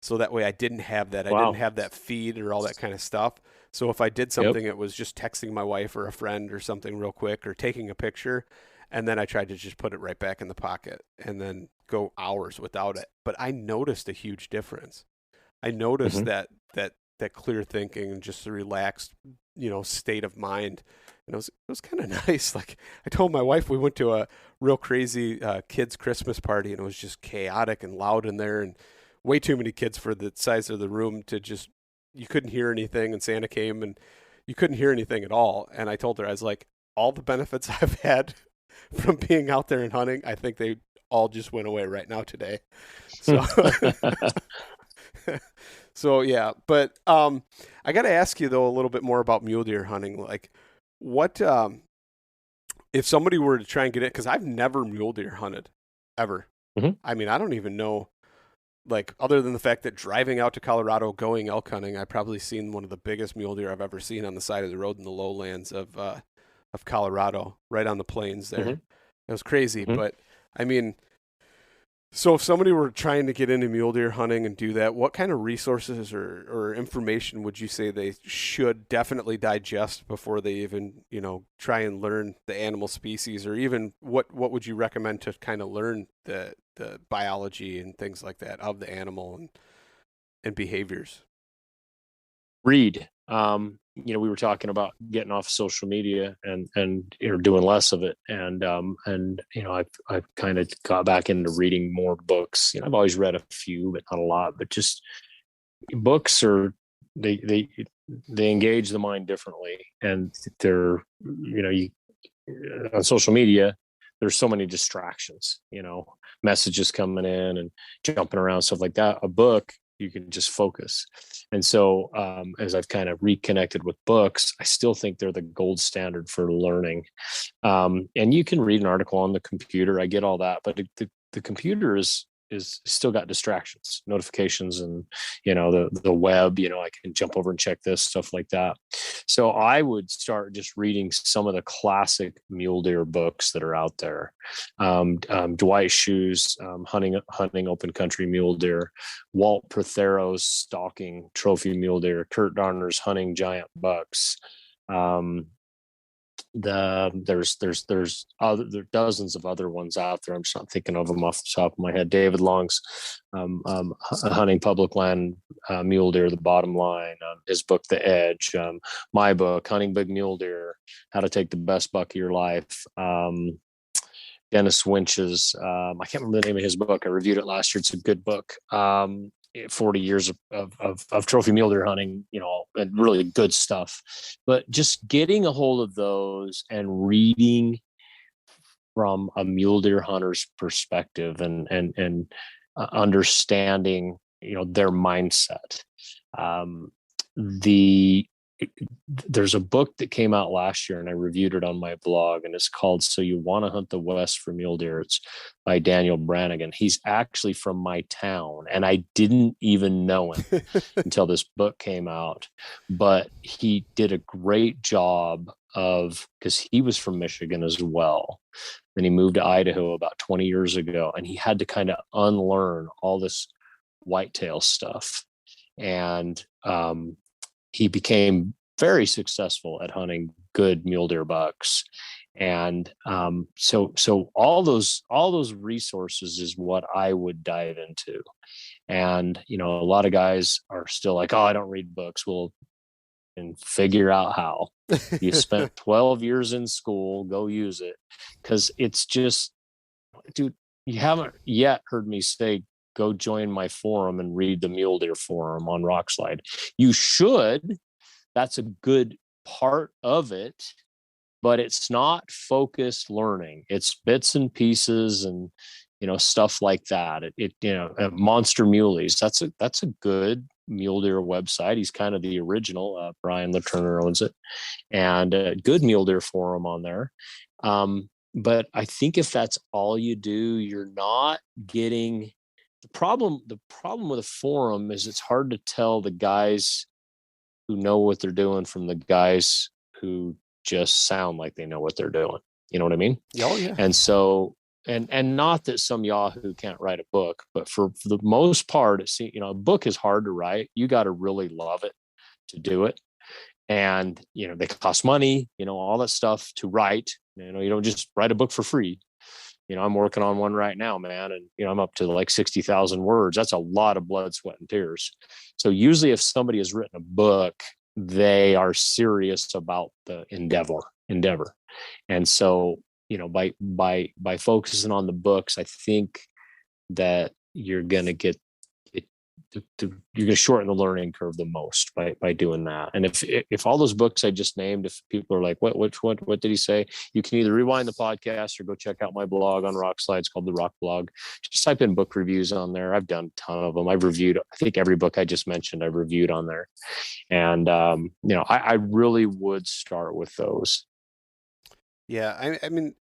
so that way I didn't have that. I didn't have that feed or all that kind of stuff. So if I did something, it was just texting my wife or a friend or something real quick, or taking a picture, and then I tried to just put it right back in the pocket and then go hours without it. But I noticed a huge difference. I noticed that clear thinking and just the relaxed, state of mind. And it was kind of nice. Like, I told my wife we went to a real crazy kids' Christmas party, and it was just chaotic and loud in there, and way too many kids for the size of the room to just, you couldn't hear anything. And Santa came and you couldn't hear anything at all. And I told her, I was like, all the benefits I've had from being out there and hunting, I think they all just went away right now today. So, so yeah. But I got to ask you though a little bit more about mule deer hunting. Like, what if somebody were to try and get it? Because I've never mule deer hunted ever. I mean, I don't even know, like, other than the fact that driving out to Colorado, going elk hunting, I've probably seen one of the biggest mule deer I've ever seen on the side of the road in the lowlands of Colorado, right on the plains there. It was crazy. But I mean, so if somebody were trying to get into mule deer hunting and do that, what kind of resources or information would you say they should definitely digest before they even, try and learn the animal species, or even what would you recommend to kind of learn the biology and things like that of the animal and behaviors? Read. We were talking about getting off social media and doing less of it. And I've kind of got back into reading more books. I've always read a few, but not a lot, but just books are they engage the mind differently, and they're, you on social media, there's so many distractions, messages coming in and jumping around, stuff like that. A book, you can just focus. And so as I've kind of reconnected with books, I still think they're the gold standard for learning. And you can read an article on the computer. I get all that, but the computer is still got distractions, notifications, and the web. I can jump over and check this, stuff like that. So I would start just reading some of the classic mule deer books that are out there. Dwight Schuh's hunting open country mule deer, Walt Prothero's stalking trophy mule deer, Kurt Darner's hunting giant bucks. There's dozens of other ones out there. I'm just not thinking of them off the top of my head. David Long's hunting public land mule deer, the bottom line, his book The Edge, my book Hunting Big Mule Deer, How to Take the Best Buck of Your Life, Dennis Winch's I can't remember the name of his book. I reviewed it last year. It's a good book. 40 years of trophy mule deer hunting, and really good stuff. But just getting a hold of those and reading from a mule deer hunter's perspective and understanding, their mindset. There's a book that came out last year and I reviewed it on my blog, and it's called So You Want to Hunt the West for Mule Deer. It's by Daniel Brannigan. He's actually from my town, and I didn't even know him until this book came out. But he did a great job because he was from Michigan as well. Then he moved to Idaho about 20 years ago, and he had to kind of unlearn all this whitetail stuff. And he became very successful at hunting good mule deer bucks. And so all those resources is what I would dive into. And, a lot of guys are still like, oh, I don't read books. Well, and figure out how. You spent 12 years in school, go use it. Because it's just, dude, you haven't yet heard me say, go join my forum and read the Mule Deer forum on Rockslide. You should. That's a good part of it, but it's not focused learning. It's bits and pieces and, stuff like that. Monster Muleys. That's a good mule deer website. He's kind of the original. Brian LeTurner owns it, and a good mule deer forum on there. But I think if that's all you do, you're not getting. The problem with a forum is it's hard to tell the guys who know what they're doing from the guys who just sound like they know what they're doing. You know what I mean? Oh yeah. And so, and not that some Yahoo can't write a book, but for the most part, a book is hard to write. You got to really love it to do it. And, they cost money, all that stuff to write. You don't just write a book for free. I'm working on one right now, man. And, I'm up to like 60,000 words. That's a lot of blood, sweat, and tears. So usually if somebody has written a book, they are serious about the endeavor. And so, by focusing on the books, I think that you're going to get it. You're going to shorten the learning curve the most by doing that. And if all those books I just named, if people are like, what did he say? You can either rewind the podcast or go check out my blog on Rockslide. It's called the Rock Blog. Just type in book reviews on there. I've done a ton of them. I've reviewed, I think every book I just mentioned, I've reviewed on there. And, I really would start with those. Yeah. I mean,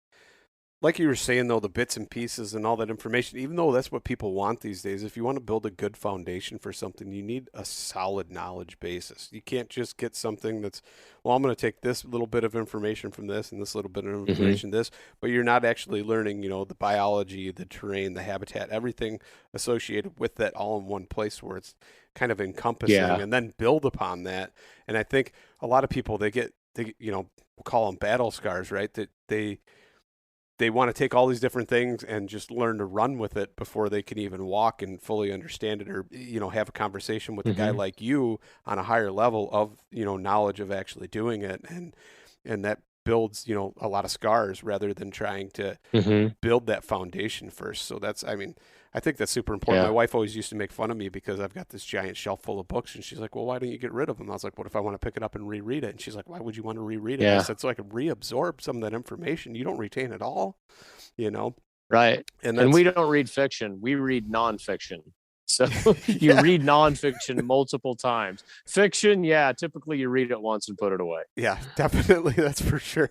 like you were saying, though, the bits and pieces and all that information, even though that's what people want these days, if you want to build a good foundation for something, you need a solid knowledge basis. You can't just get something that's, well, I'm going to take this little bit of information from this and this little bit of information, but you're not actually learning, the biology, the terrain, the habitat, everything associated with that all in one place where it's kind of encompassing and then build upon that. And I think a lot of people, they we'll call them battle scars, right? That they want to take all these different things and just learn to run with it before they can even walk and fully understand it, or, have a conversation with a guy like you on a higher level of, knowledge of actually doing it. And that builds, a lot of scars rather than trying to build that foundation first. So that's, I think that's super important. Yeah. My wife always used to make fun of me because I've got this giant shelf full of books, and she's like, "Well, why don't you get rid of them?" I was like, "What if I want to pick it up and reread it?" And she's like, "Why would you want to reread it?" And I Yeah. said, "So I can reabsorb some of that information. You don't retain it all, you know." Right. And And that's we don't read fiction. We read nonfiction. So you yeah, read nonfiction multiple times. Fiction, yeah, typically you read it once and put it away. yeah, definitely, that's for sure.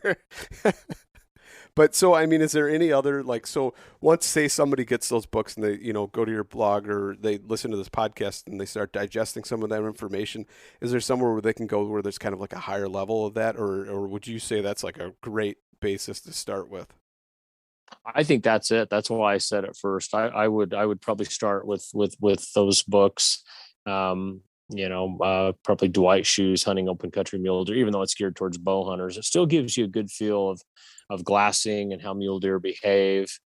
But so, I mean, is there any other like so? Once say somebody gets those books and they go to your blog or they listen to this podcast and they start digesting some of that information, is there somewhere where they can go where there's kind of like a higher level of that, or would you say that's like a great basis to start with? I think that's it. That's why I said it first. I would probably start with those books. Probably Dwight Schuh's Hunting Open Country Mule Deer, even though it's geared towards bow hunters, it still gives you a good feel of glassing and how mule deer behave.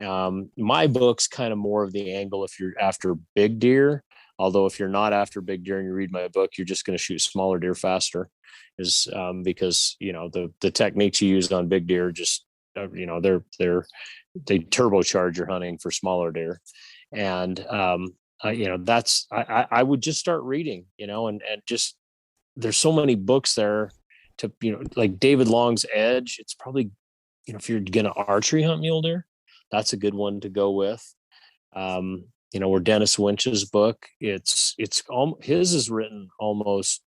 My book's kind of more of the angle if you're after big deer. Although if you're not after big deer and you read my book, you're just going to shoot smaller deer faster, because the techniques you use on big deer just they turbocharge your hunting for smaller deer. And I would just start reading, and just there's so many books there to like David Long's Edge. It's probably if you're gonna archery hunt mule deer, that's a good one to go with. Or Dennis Winch's book, his is written almost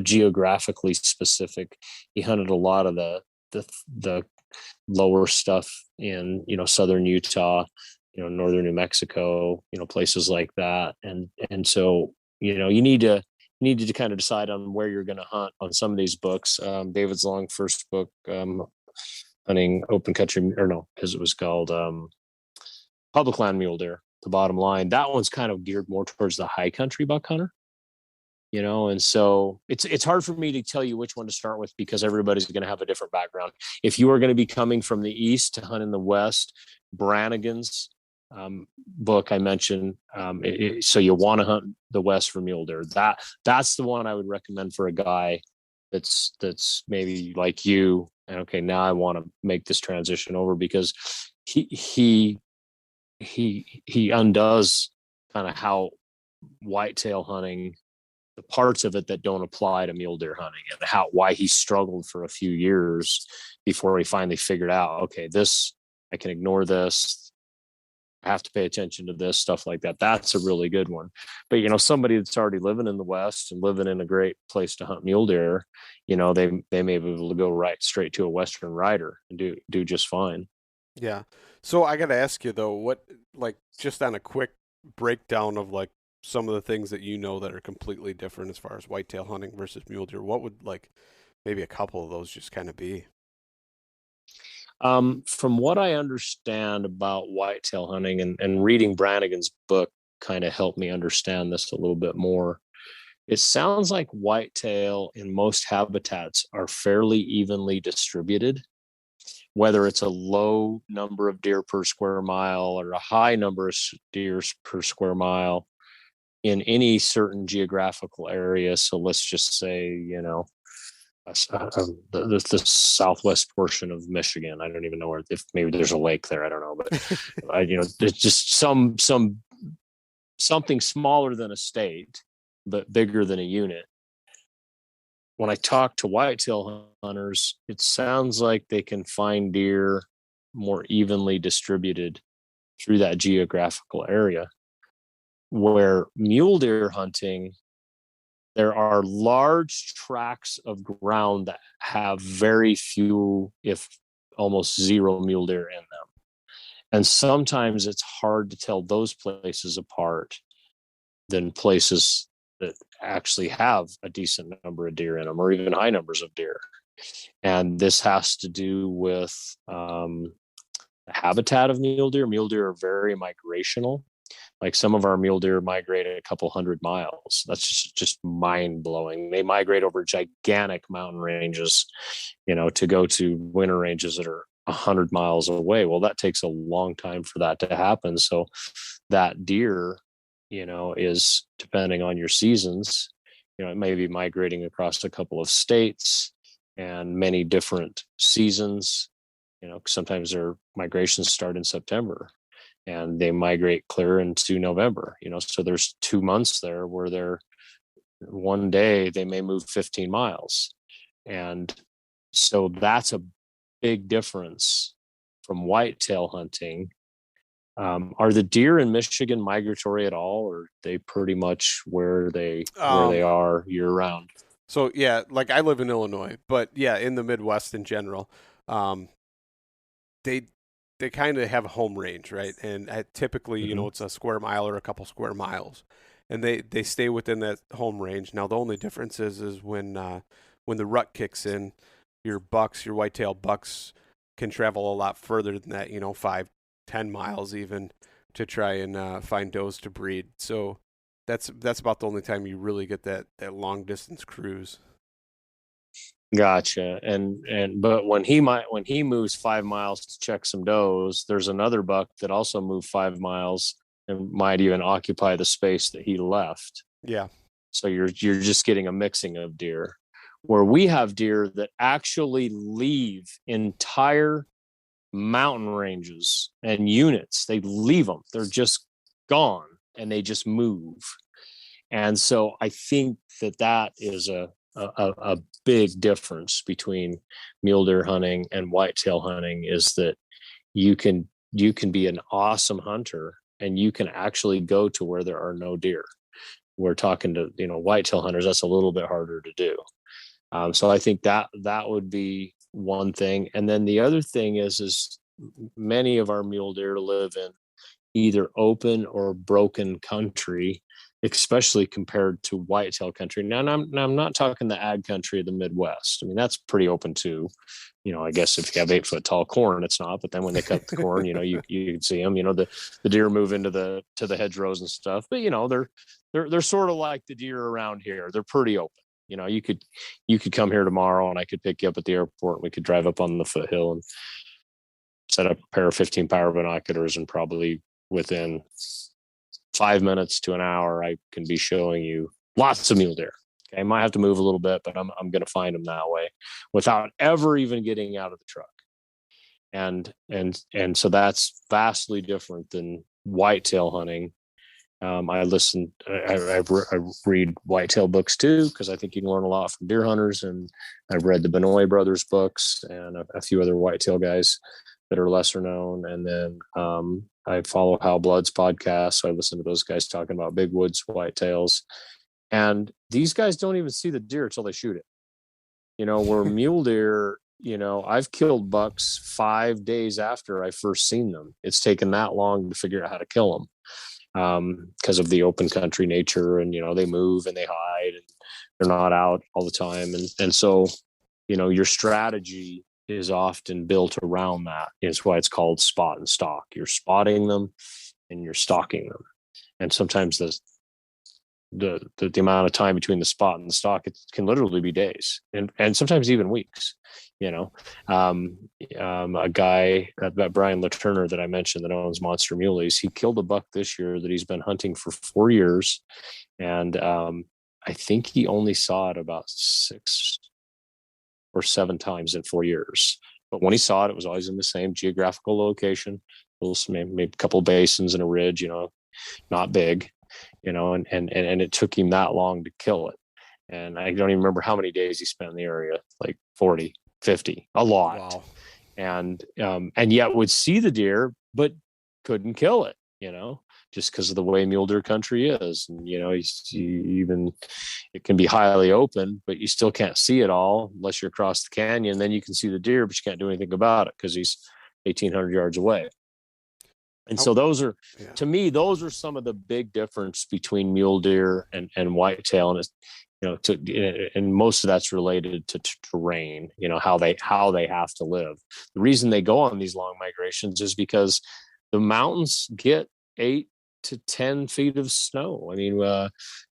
geographically specific. He hunted a lot of the lower stuff in southern Utah, northern New Mexico, places like that. And so you need to kind of decide on where you're going to hunt on some of these books. David's long first book, Hunting Open Country, or no, because it was called Public Land Mule Deer, The Bottom Line. That one's kind of geared more towards the high country buck hunter. And so it's hard for me to tell you which one to start with because everybody's going to have a different background. If you are going to be coming from the east to hunt in the west, Brannigan's book I mentioned, so you want to hunt the west for mule deer. That's the one I would recommend for a guy that's maybe like you. And okay, now I want to make this transition over because he undoes kind of how whitetail hunting, the parts of it that don't apply to mule deer hunting, and why he struggled for a few years before he finally figured out, okay, I can ignore this. I have to pay attention to this, stuff like that. That's a really good one. But, somebody that's already living in the West and living in a great place to hunt mule deer, they may be able to go right straight to a Western rider and do just fine. Yeah. So I got to ask you though, what, like, just on a quick breakdown of like some of the things that that are completely different as far as whitetail hunting versus mule deer, what would like maybe a couple of those just kind of be? From what I understand about whitetail hunting and reading Brannigan's book kind of helped me understand this a little bit more. It sounds like whitetail in most habitats are fairly evenly distributed, whether it's a low number of deer per square mile or a high number of deer per square mile in any certain geographical area. So let's just say, the southwest portion of Michigan. I don't even know if maybe there's a lake there. I don't know, but there's just something smaller than a state, but bigger than a unit. When I talk to whitetail hunters, it sounds like they can find deer more evenly distributed through that geographical area. Where mule deer hunting, there are large tracts of ground that have very few, if almost zero, mule deer in them. And sometimes it's hard to tell those places apart than places that actually have a decent number of deer in them or even high numbers of deer. And this has to do with the habitat of mule deer. Mule deer are very migrational. Like some of our mule deer migrate a couple 100 miles. That's just mind blowing. They migrate over gigantic mountain ranges, to go to winter ranges that are 100 miles away. Well, that takes a long time for that to happen. So that deer, is, depending on your seasons, it may be migrating across a couple of states and many different seasons. Sometimes their migrations start in September. and they migrate clear into November, so there's 2 months there where one day they may move 15 miles. And so that's a big difference from whitetail hunting. Are the deer in Michigan migratory at all, or are they pretty much where they are year round? So yeah, like I live in Illinois, but yeah, in the Midwest in general, they kind of have a home range, right? And typically, it's a square mile or a couple square miles, and they stay within that home range. Now the only difference is when the rut kicks in, your whitetail bucks can travel a lot further than that, 5-10 miles even, to try and find does to breed. So that's about the only time you really get that long distance cruise. Gotcha. But when he moves 5 miles to check some does, there's another buck that also moved 5 miles and might even occupy the space that he left. Yeah. So you're just getting a mixing of deer, where we have deer that actually leave entire mountain ranges and units. They leave them. They're just gone and they just move. And so I think that is a big difference between mule deer hunting and whitetail hunting, is that you can be an awesome hunter and you can actually go to where there are no deer. We're talking to, whitetail hunters. That's a little bit harder to do. So I think that would be one thing. And then the other thing is many of our mule deer live in either open or broken country, especially compared to whitetail country. Now, I'm not talking the ag country of the Midwest. I mean, that's pretty open too. I guess if you have 8-foot tall corn, it's not. But then when they cut the corn, you can see them. The deer move into the hedgerows and stuff. But they're sort of like the deer around here. They're pretty open. You could come here tomorrow and I could pick you up at the airport and we could drive up on the foothill and set up a pair of 15 power binoculars, and probably within 5 minutes to an hour, I can be showing you lots of mule deer. Okay, I might have to move a little bit, but I'm going to find them that way without ever even getting out of the truck. And so that's vastly different than whitetail hunting. I read whitetail books too, because I think you can learn a lot from deer hunters. And I've read the Benoit brothers books and a few other whitetail guys that are lesser known. And then I follow Hal Blood's podcast, so I listen to those guys talking about big woods whitetails. And these guys don't even see the deer until they shoot it. Where mule deer, I've killed bucks 5 days after I first seen them. It's taken that long to figure out how to kill them. Because of the open country nature, and they move and they hide and they're not out all the time, and so your strategy is often built around that. It's why it's called spot and stalk. You're spotting them and you're stalking them, and sometimes the amount of time between the spot and the stalk, it can literally be days and sometimes even weeks. A guy, that Brian LaTurner that I mentioned that owns Monster Muleys, he killed a buck this year that he's been hunting for 4 years. And I think he only saw it about 6 or 7 times in 4 years. But when he saw it, it was always in the same geographical location, maybe a couple of basins and a ridge, not big, and it took him that long to kill it. And I don't even remember how many days he spent in the area, like 40, 50, a lot. Wow. And yet would see the deer, but couldn't kill it, just because of the way mule deer country is. And, it can be highly open, but you still can't see it all unless you're across the canyon. Then you can see the deer, but you can't do anything about it because he's 1,800 yards away. And so to me, those are some of the big difference between mule deer and whitetail. And it's, and most of that's related to terrain, how they have to live. The reason they go on these long migrations is because the mountains get 8 to 10 feet of snow. I mean,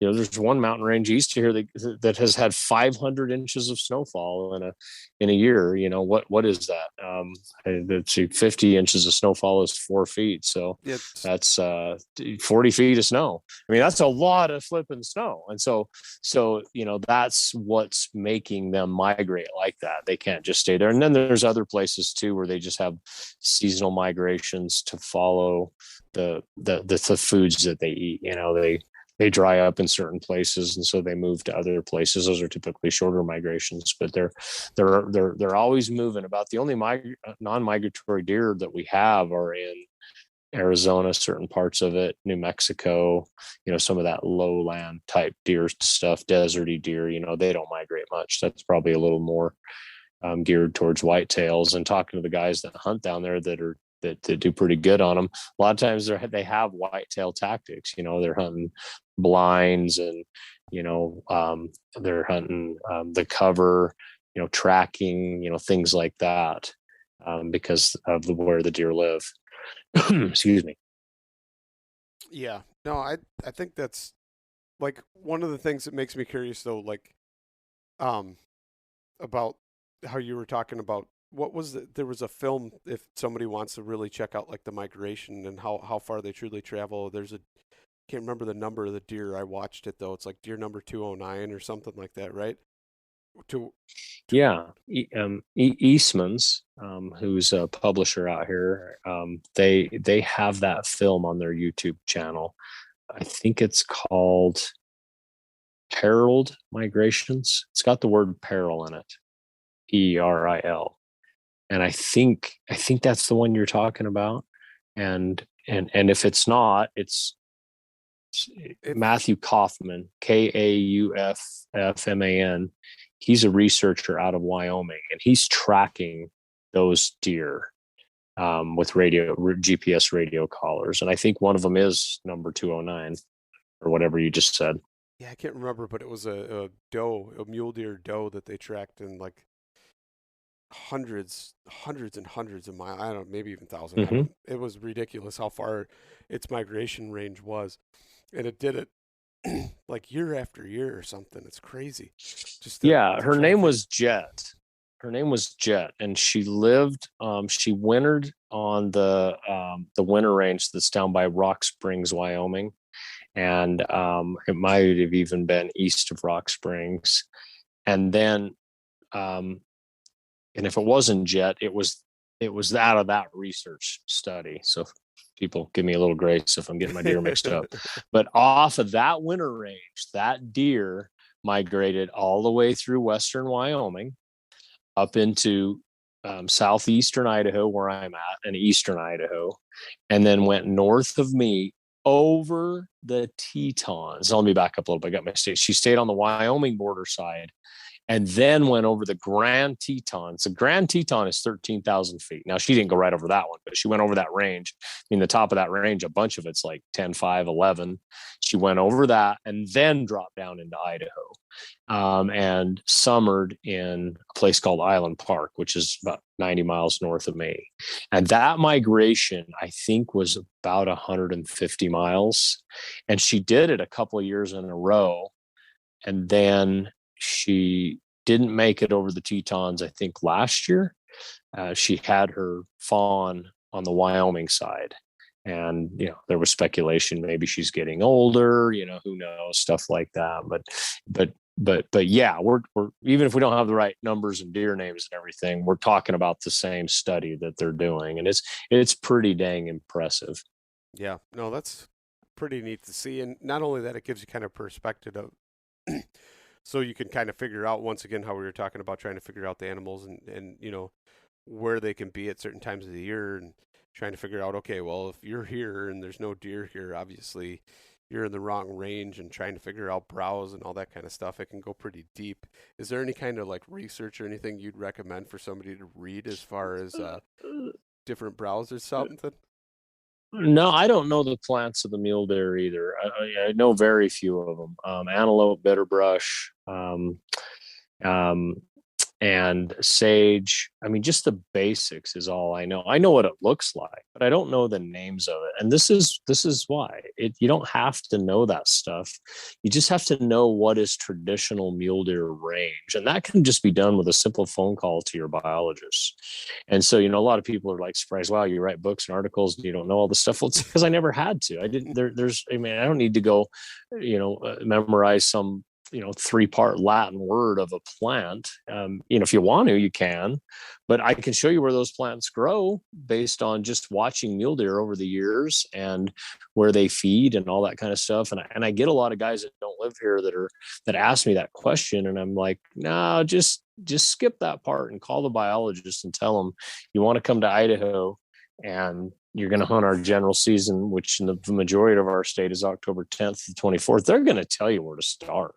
there's one mountain range east of here that has had 500 inches of snowfall in a year. What is that? Let's see, 50 inches of snowfall is 4 feet. So that's 40 feet of snow. I mean, that's a lot of flipping snow. And so, that's what's making them migrate like that. They can't just stay there. And then there's other places too, where they just have seasonal migrations to follow the foods that they eat. They dry up in certain places, and so they move to other places. Those are typically shorter migrations, but they're always moving. About the only non-migratory deer that we have are in Arizona, certain parts of it, New Mexico, some of that lowland type deer stuff, deserty deer, they don't migrate much. That's probably a little more geared towards whitetails. And talking to the guys that hunt down there that do pretty good on them, a lot of times they have whitetail tactics. They're hunting blinds, and they're hunting the cover, tracking, things like that, because of where the deer live. Excuse me. Yeah, no, I think that's like one of the things that makes me curious though, like about how you were talking about there was a film, if somebody wants to really check out like the migration and how far they truly travel. Can't remember the number of the deer. I watched it though. It's like deer number 209 or something like that, right? Yeah. Eastman's, who's a publisher out here, they have that film on their YouTube channel. I think it's called Perilled Migrations. It's got the word peril in it, Peril. And I think that's the one you're talking about. And if it's not, it's Matthew Kaufman, Kauffman. He's a researcher out of Wyoming, and he's tracking those deer with GPS radio collars. And I think one of them is number 209 or whatever you just said. Yeah, I can't remember, but it was a mule deer doe that they tracked in like hundreds and hundreds of miles. I don't know, maybe even thousands. Mm-hmm. It was ridiculous how far its migration range was, and it did it like year after year or something. It's crazy. Her name was Jet. And she lived. She wintered on the winter range that's down by Rock Springs, Wyoming, and it might have even been east of Rock Springs, and then. And if it wasn't Jet, it was out of that research study. So people give me a little grace if I'm getting my deer mixed up. But off of that winter range, that deer migrated all the way through western Wyoming up into southeastern Idaho, where I'm at, and eastern Idaho, and then went north of me over the Tetons. Let me back up a little bit. I got my state. She stayed on the Wyoming border side, and then went over the Grand Tetons. The Grand Teton is 13,000 feet. Now, she didn't go right over that one, but she went over that range. I mean, the top of that range, a bunch of it's like 10, 5, 11. She went over that and then dropped down into Idaho, and summered in a place called Island Park, which is about 90 miles north of me. And that migration, I think, was about 150 miles. And she did it a couple of years in a row. And then she didn't make it over the Tetons, I think, last year. She had her fawn on the Wyoming side. And, there was speculation, maybe she's getting older, who knows, stuff like that. But yeah, we're even if we don't have the right numbers and deer names and everything, we're talking about the same study that they're doing. And it's pretty dang impressive. Yeah, no, that's pretty neat to see. And not only that, it gives you kind of perspective of so you can kind of figure out, once again, how we were talking about trying to figure out the animals and where they can be at certain times of the year, and trying to figure out, okay, well, if you're here and there's no deer here, obviously you're in the wrong range, and trying to figure out browse and all that kind of stuff. It can go pretty deep. Is there any kind of like research or anything you'd recommend for somebody to read as far as different browse or something? No, I don't know the plants of the mule deer either. I know very few of them. Antelope, bitterbrush, and sage. I mean, just the basics is all I know. I know what it looks like, but I don't know the names of it. And this is why you don't have to know that stuff. You just have to know what is traditional mule deer range. And that can just be done with a simple phone call to your biologist. And so, a lot of people are like surprised, wow, you write books and articles and you don't know all this stuff. Well, it's because I never had to. I didn't, I don't need to go, memorize some 3-part Latin word of a plant. If you want to, you can, but I can show you where those plants grow based on just watching mule deer over the years and where they feed and all that kind of stuff. And I get a lot of guys that don't live here that ask me that question. And I'm like, no, just skip that part and call the biologist and tell them you want to come to Idaho and you're going to hunt our general season, which in the majority of our state is October 10th to 24th. They're going to tell you where to start.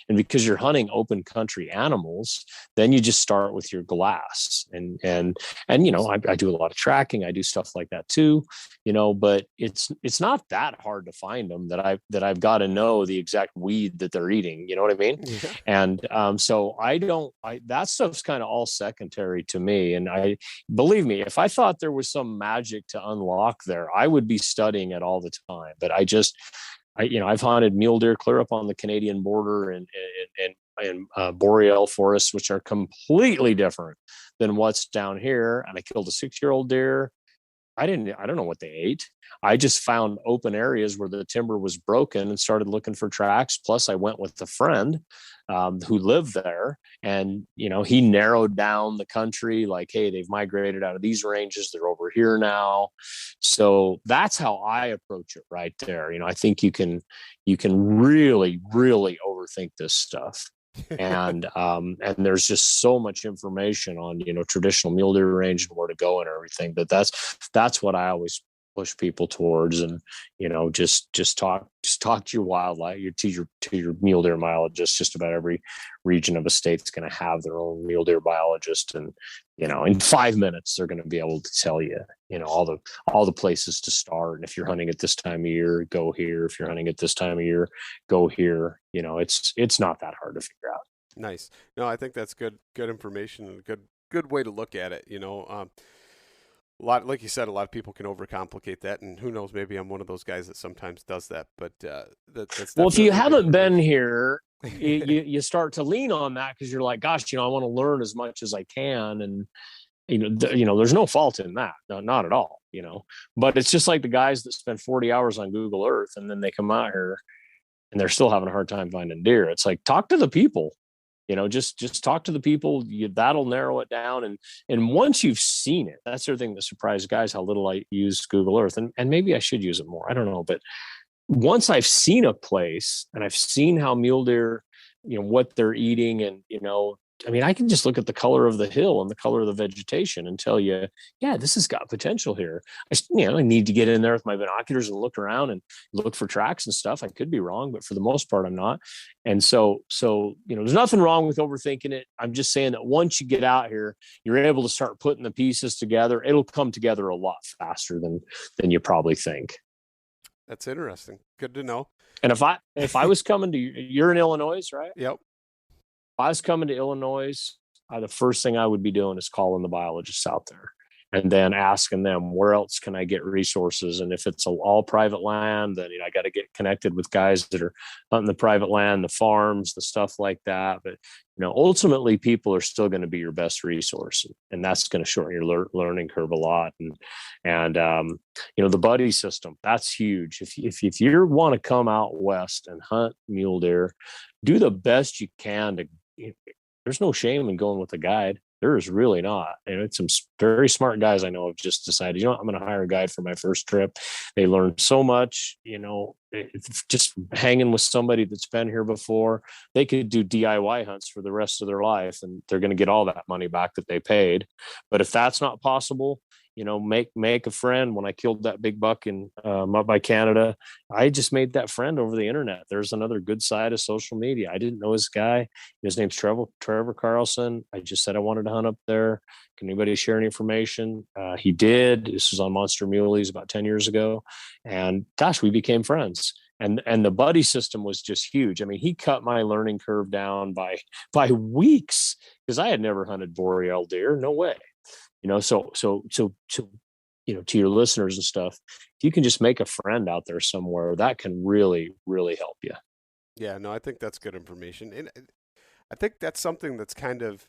And because you're hunting open country animals, then you just start with your glass. And I do a lot of tracking. I do stuff like that too, but it's not that hard to find them that I've got to know the exact weed that they're eating. You know what I mean? Yeah. And so that stuff's kind of all secondary to me. And believe me, if I thought there was some magic to unlock there, I would be studying it all the time. But I've hunted mule deer clear up on the Canadian border and boreal forests, which are completely different than what's down here. And I killed a 6-year-old deer. I don't know what they ate. I just found open areas where the timber was broken and started looking for tracks. Plus I went with a friend who lived there, and he narrowed down the country, like, hey, they've migrated out of these ranges, they're over here now. So that's how I approach it right there. I think you can really, really overthink this stuff. And there's just so much information on traditional mule deer range and where to go and everything, that's what I always push people towards. And just talk to your wildlife, to your mule deer biologist. Just about every region of a state is going to have their own mule deer biologist, and in 5 minutes they're going to be able to tell you all the places to start. And if you're hunting at this time of year, go here. If you're hunting at this time of year, go here. It's not that hard to figure out. Nice. No, I think that's good information and good way to look at it. A lot, like you said, a lot of people can overcomplicate that, and who knows, maybe I'm one of those guys that sometimes does that. But that's well, if you haven't been here, you start to lean on that because you're like, gosh, I want to learn as much as I can, and there's no fault in that, no, not at all. But it's just like the guys that spend 40 hours on Google Earth and then they come out here and they're still having a hard time finding deer. It's like, talk to the people. Just talk to the people. That'll narrow it down. And once you've seen it, that's the other thing that surprised guys, how little I use Google Earth. And maybe I should use it more. I don't know. But once I've seen a place and I've seen how mule deer, what they're eating, and, I can just look at the color of the hill and the color of the vegetation and tell you, yeah, this has got potential here. I need to get in there with my binoculars and look around and look for tracks and stuff. I could be wrong, but for the most part, I'm not. And so, there's nothing wrong with overthinking it. I'm just saying that once you get out here, you're able to start putting the pieces together. It'll come together a lot faster than you probably think. That's interesting. Good to know. And if I was coming to you're in Illinois, right? Yep. If I was coming to Illinois, the first thing I would be doing is calling the biologists out there and then asking them, where else can I get resources? And if it's all private land, then I got to get connected with guys that are hunting the private land, the farms, the stuff like that. But ultimately, people are still going to be your best resource, and that's going to shorten your learning curve a lot. And the buddy system, that's huge. If you want to come out west and hunt mule deer, do the best you can to. There's no shame in going with a guide. There is really not. It's some very smart guys I know have just decided, I'm going to hire a guide for my first trip. They learn so much, just hanging with somebody that's been here before. They could do DIY hunts for the rest of their life, and they're going to get all that money back that they paid. But if that's not possible, make a friend. When I killed that big buck in up by Canada, I just made that friend over the internet. There's another good side of social media. I didn't know this guy. His name's Trevor Carlson. I just said I wanted to hunt up there. Can anybody share any information? He did. This was on Monster Muleys about 10 years ago. And gosh, we became friends. And the buddy system was just huge. He cut my learning curve down by weeks, because I had never hunted boreal deer. No way. So to your listeners and stuff, if you can just make a friend out there somewhere, that can really, really help you. Yeah, no, I think that's good information. And I think that's something that's kind of,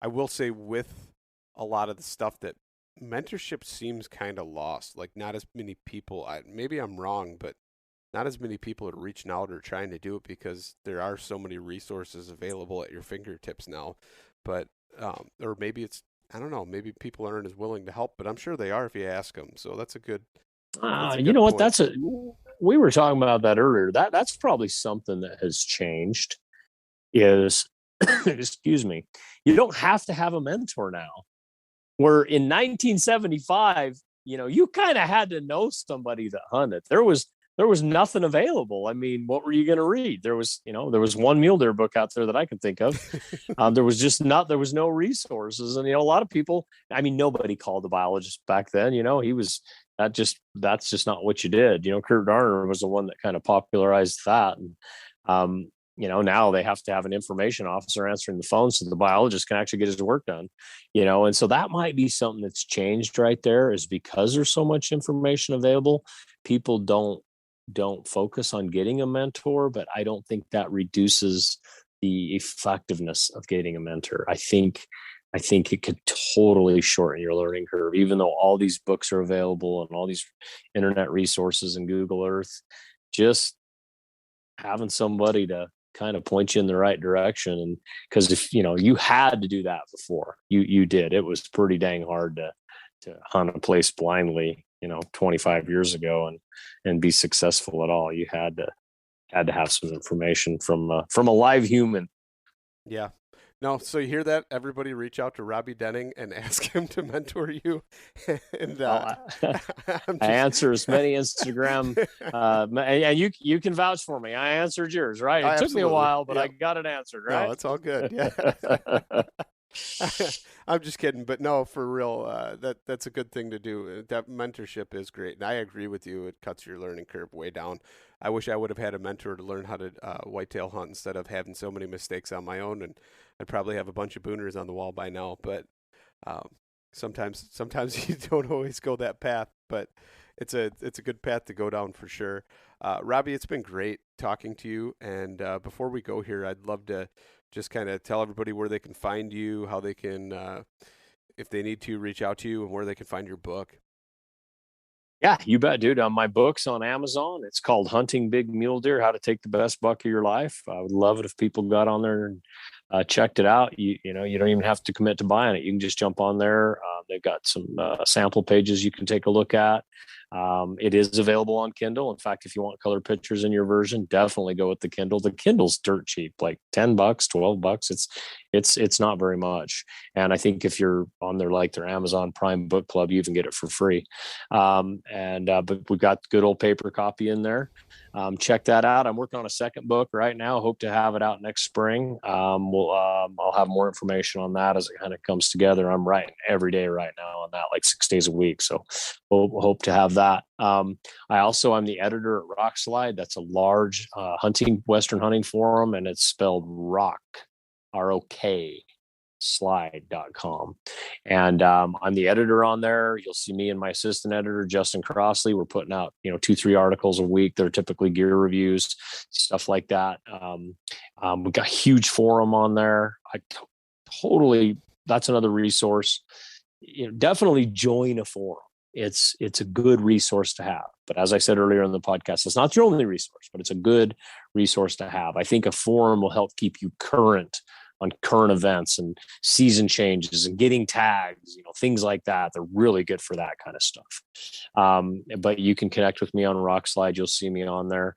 I will say, with a lot of the stuff, that mentorship seems kind of lost. Like, not as many people, maybe I'm wrong, but not as many people are reaching out or trying to do it because there are so many resources available at your fingertips now. But, or maybe it's, I don't know, maybe people aren't as willing to help, but I'm sure they are if you ask them. So that's a good, You know what? point. We were talking about that earlier. That's probably something that has changed is, excuse me, you don't have to have a mentor now. Where in 1975, you kind of had to know somebody that hunted. There was nothing available. I mean, what were you going to read? There was one mule deer book out there that I can think of. There was no resources. And, a lot of people, I mean, nobody called the biologist back then, that's just not what you did. Kurt Darner was the one that kind of popularized that. And, now they have to have an information officer answering the phone so the biologist can actually get his work done, and so that might be something that's changed right there, is because there's so much information available. People don't focus on getting a mentor, but I don't think that reduces the effectiveness of getting a mentor. I think it could totally shorten your learning curve, even though all these books are available and all these internet resources and Google Earth. Just having somebody to kind of point you in the right direction. And because if you had to do that before, you did, it was pretty dang hard to hunt a place blindly 25 years ago and be successful at all. You had to have some information from a live human. Yeah. No, so you hear that? Everybody reach out to Robby Denning and ask him to mentor you. And I answer as many Instagram, and you can vouch for me. I answered yours, right? It took me a while, but I got it answered, right? No, it's all good. Yeah. I'm just kidding, but no, for real, that's a good thing to do. That mentorship is great, and I agree with you. It cuts your learning curve way down. I wish I would have had a mentor to learn how to whitetail hunt instead of having so many mistakes on my own, and I'd probably have a bunch of booners on the wall by now. But sometimes you don't always go that path, but it's a good path to go down for sure. Robby, it's been great talking to you, and before we go here, I'd love to just kind of tell everybody where they can find you, how they can, if they need to, reach out to you, and where they can find your book. Yeah, you bet, dude. My book's on Amazon. It's called Hunting Big Mule Deer: How to Take the Best Buck of Your Life. I would love it if people got on there and checked it out. You don't even have to commit to buying it. You can just jump on there. They've got some sample pages you can take a look at. It is available on Kindle. In fact, if you want color pictures in your version, definitely go with the Kindle. The Kindle's dirt cheap, like $10, $12. It's not very much. And I think if you're on there, like their Amazon Prime Book Club, you even get it for free. But we've got good old paper copy in there. Check that out. I'm working on a second book right now. Hope to have it out next spring. I'll have more information on that as it kind of comes together. I'm writing every day right now on that, like 6 days a week. So we'll hope to have that. I'm the editor at Rock Slide. That's a large Western hunting forum, and it's spelled rock, ROK, slide.com. And I'm the editor on there. You'll see me and my assistant editor, Justin Crossley. We're putting out 2-3 articles a week. They're typically gear reviews, stuff like that. We've got a huge forum on there. That's another resource. Definitely join a forum. It's a good resource to have. But as I said earlier in the podcast, it's not your only resource, but it's a good resource to have. I think a forum will help keep you current on current events and season changes and getting tags, things like that. They're really good for that kind of stuff. But you can connect with me on Rock Slide. You'll see me on there.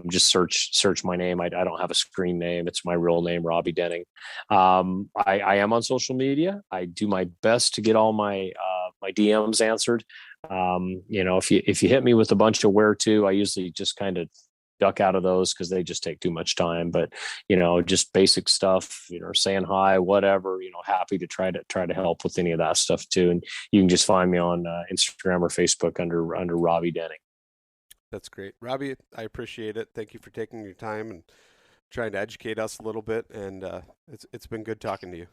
Just search my name. I don't have a screen name. It's my real name, Robby Denning. I am on social media. I do my best to get all my DMs answered. If you hit me with a bunch of where to, I usually just kind of duck out of those because they just take too much time. But just basic stuff, saying hi, whatever, happy to try to help with any of that stuff too. And you can just find me on Instagram or Facebook under Robby Denning. That's great, Robby. I appreciate it. Thank you for taking your time and trying to educate us a little bit. And it's been good talking to you.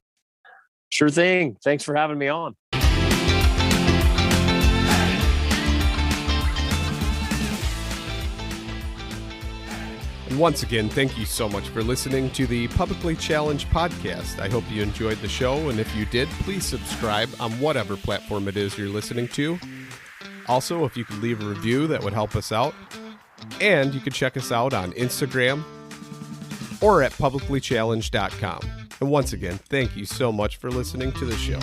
Sure thing. Thanks for having me on. And once again, thank you so much for listening to the Publicly Challenged podcast. I hope you enjoyed the show, and if you did, please subscribe on whatever platform it is you're listening to. Also, if you could leave a review, that would help us out. And you can check us out on Instagram or at publiclychallenged.com. And once again, thank you so much for listening to the show.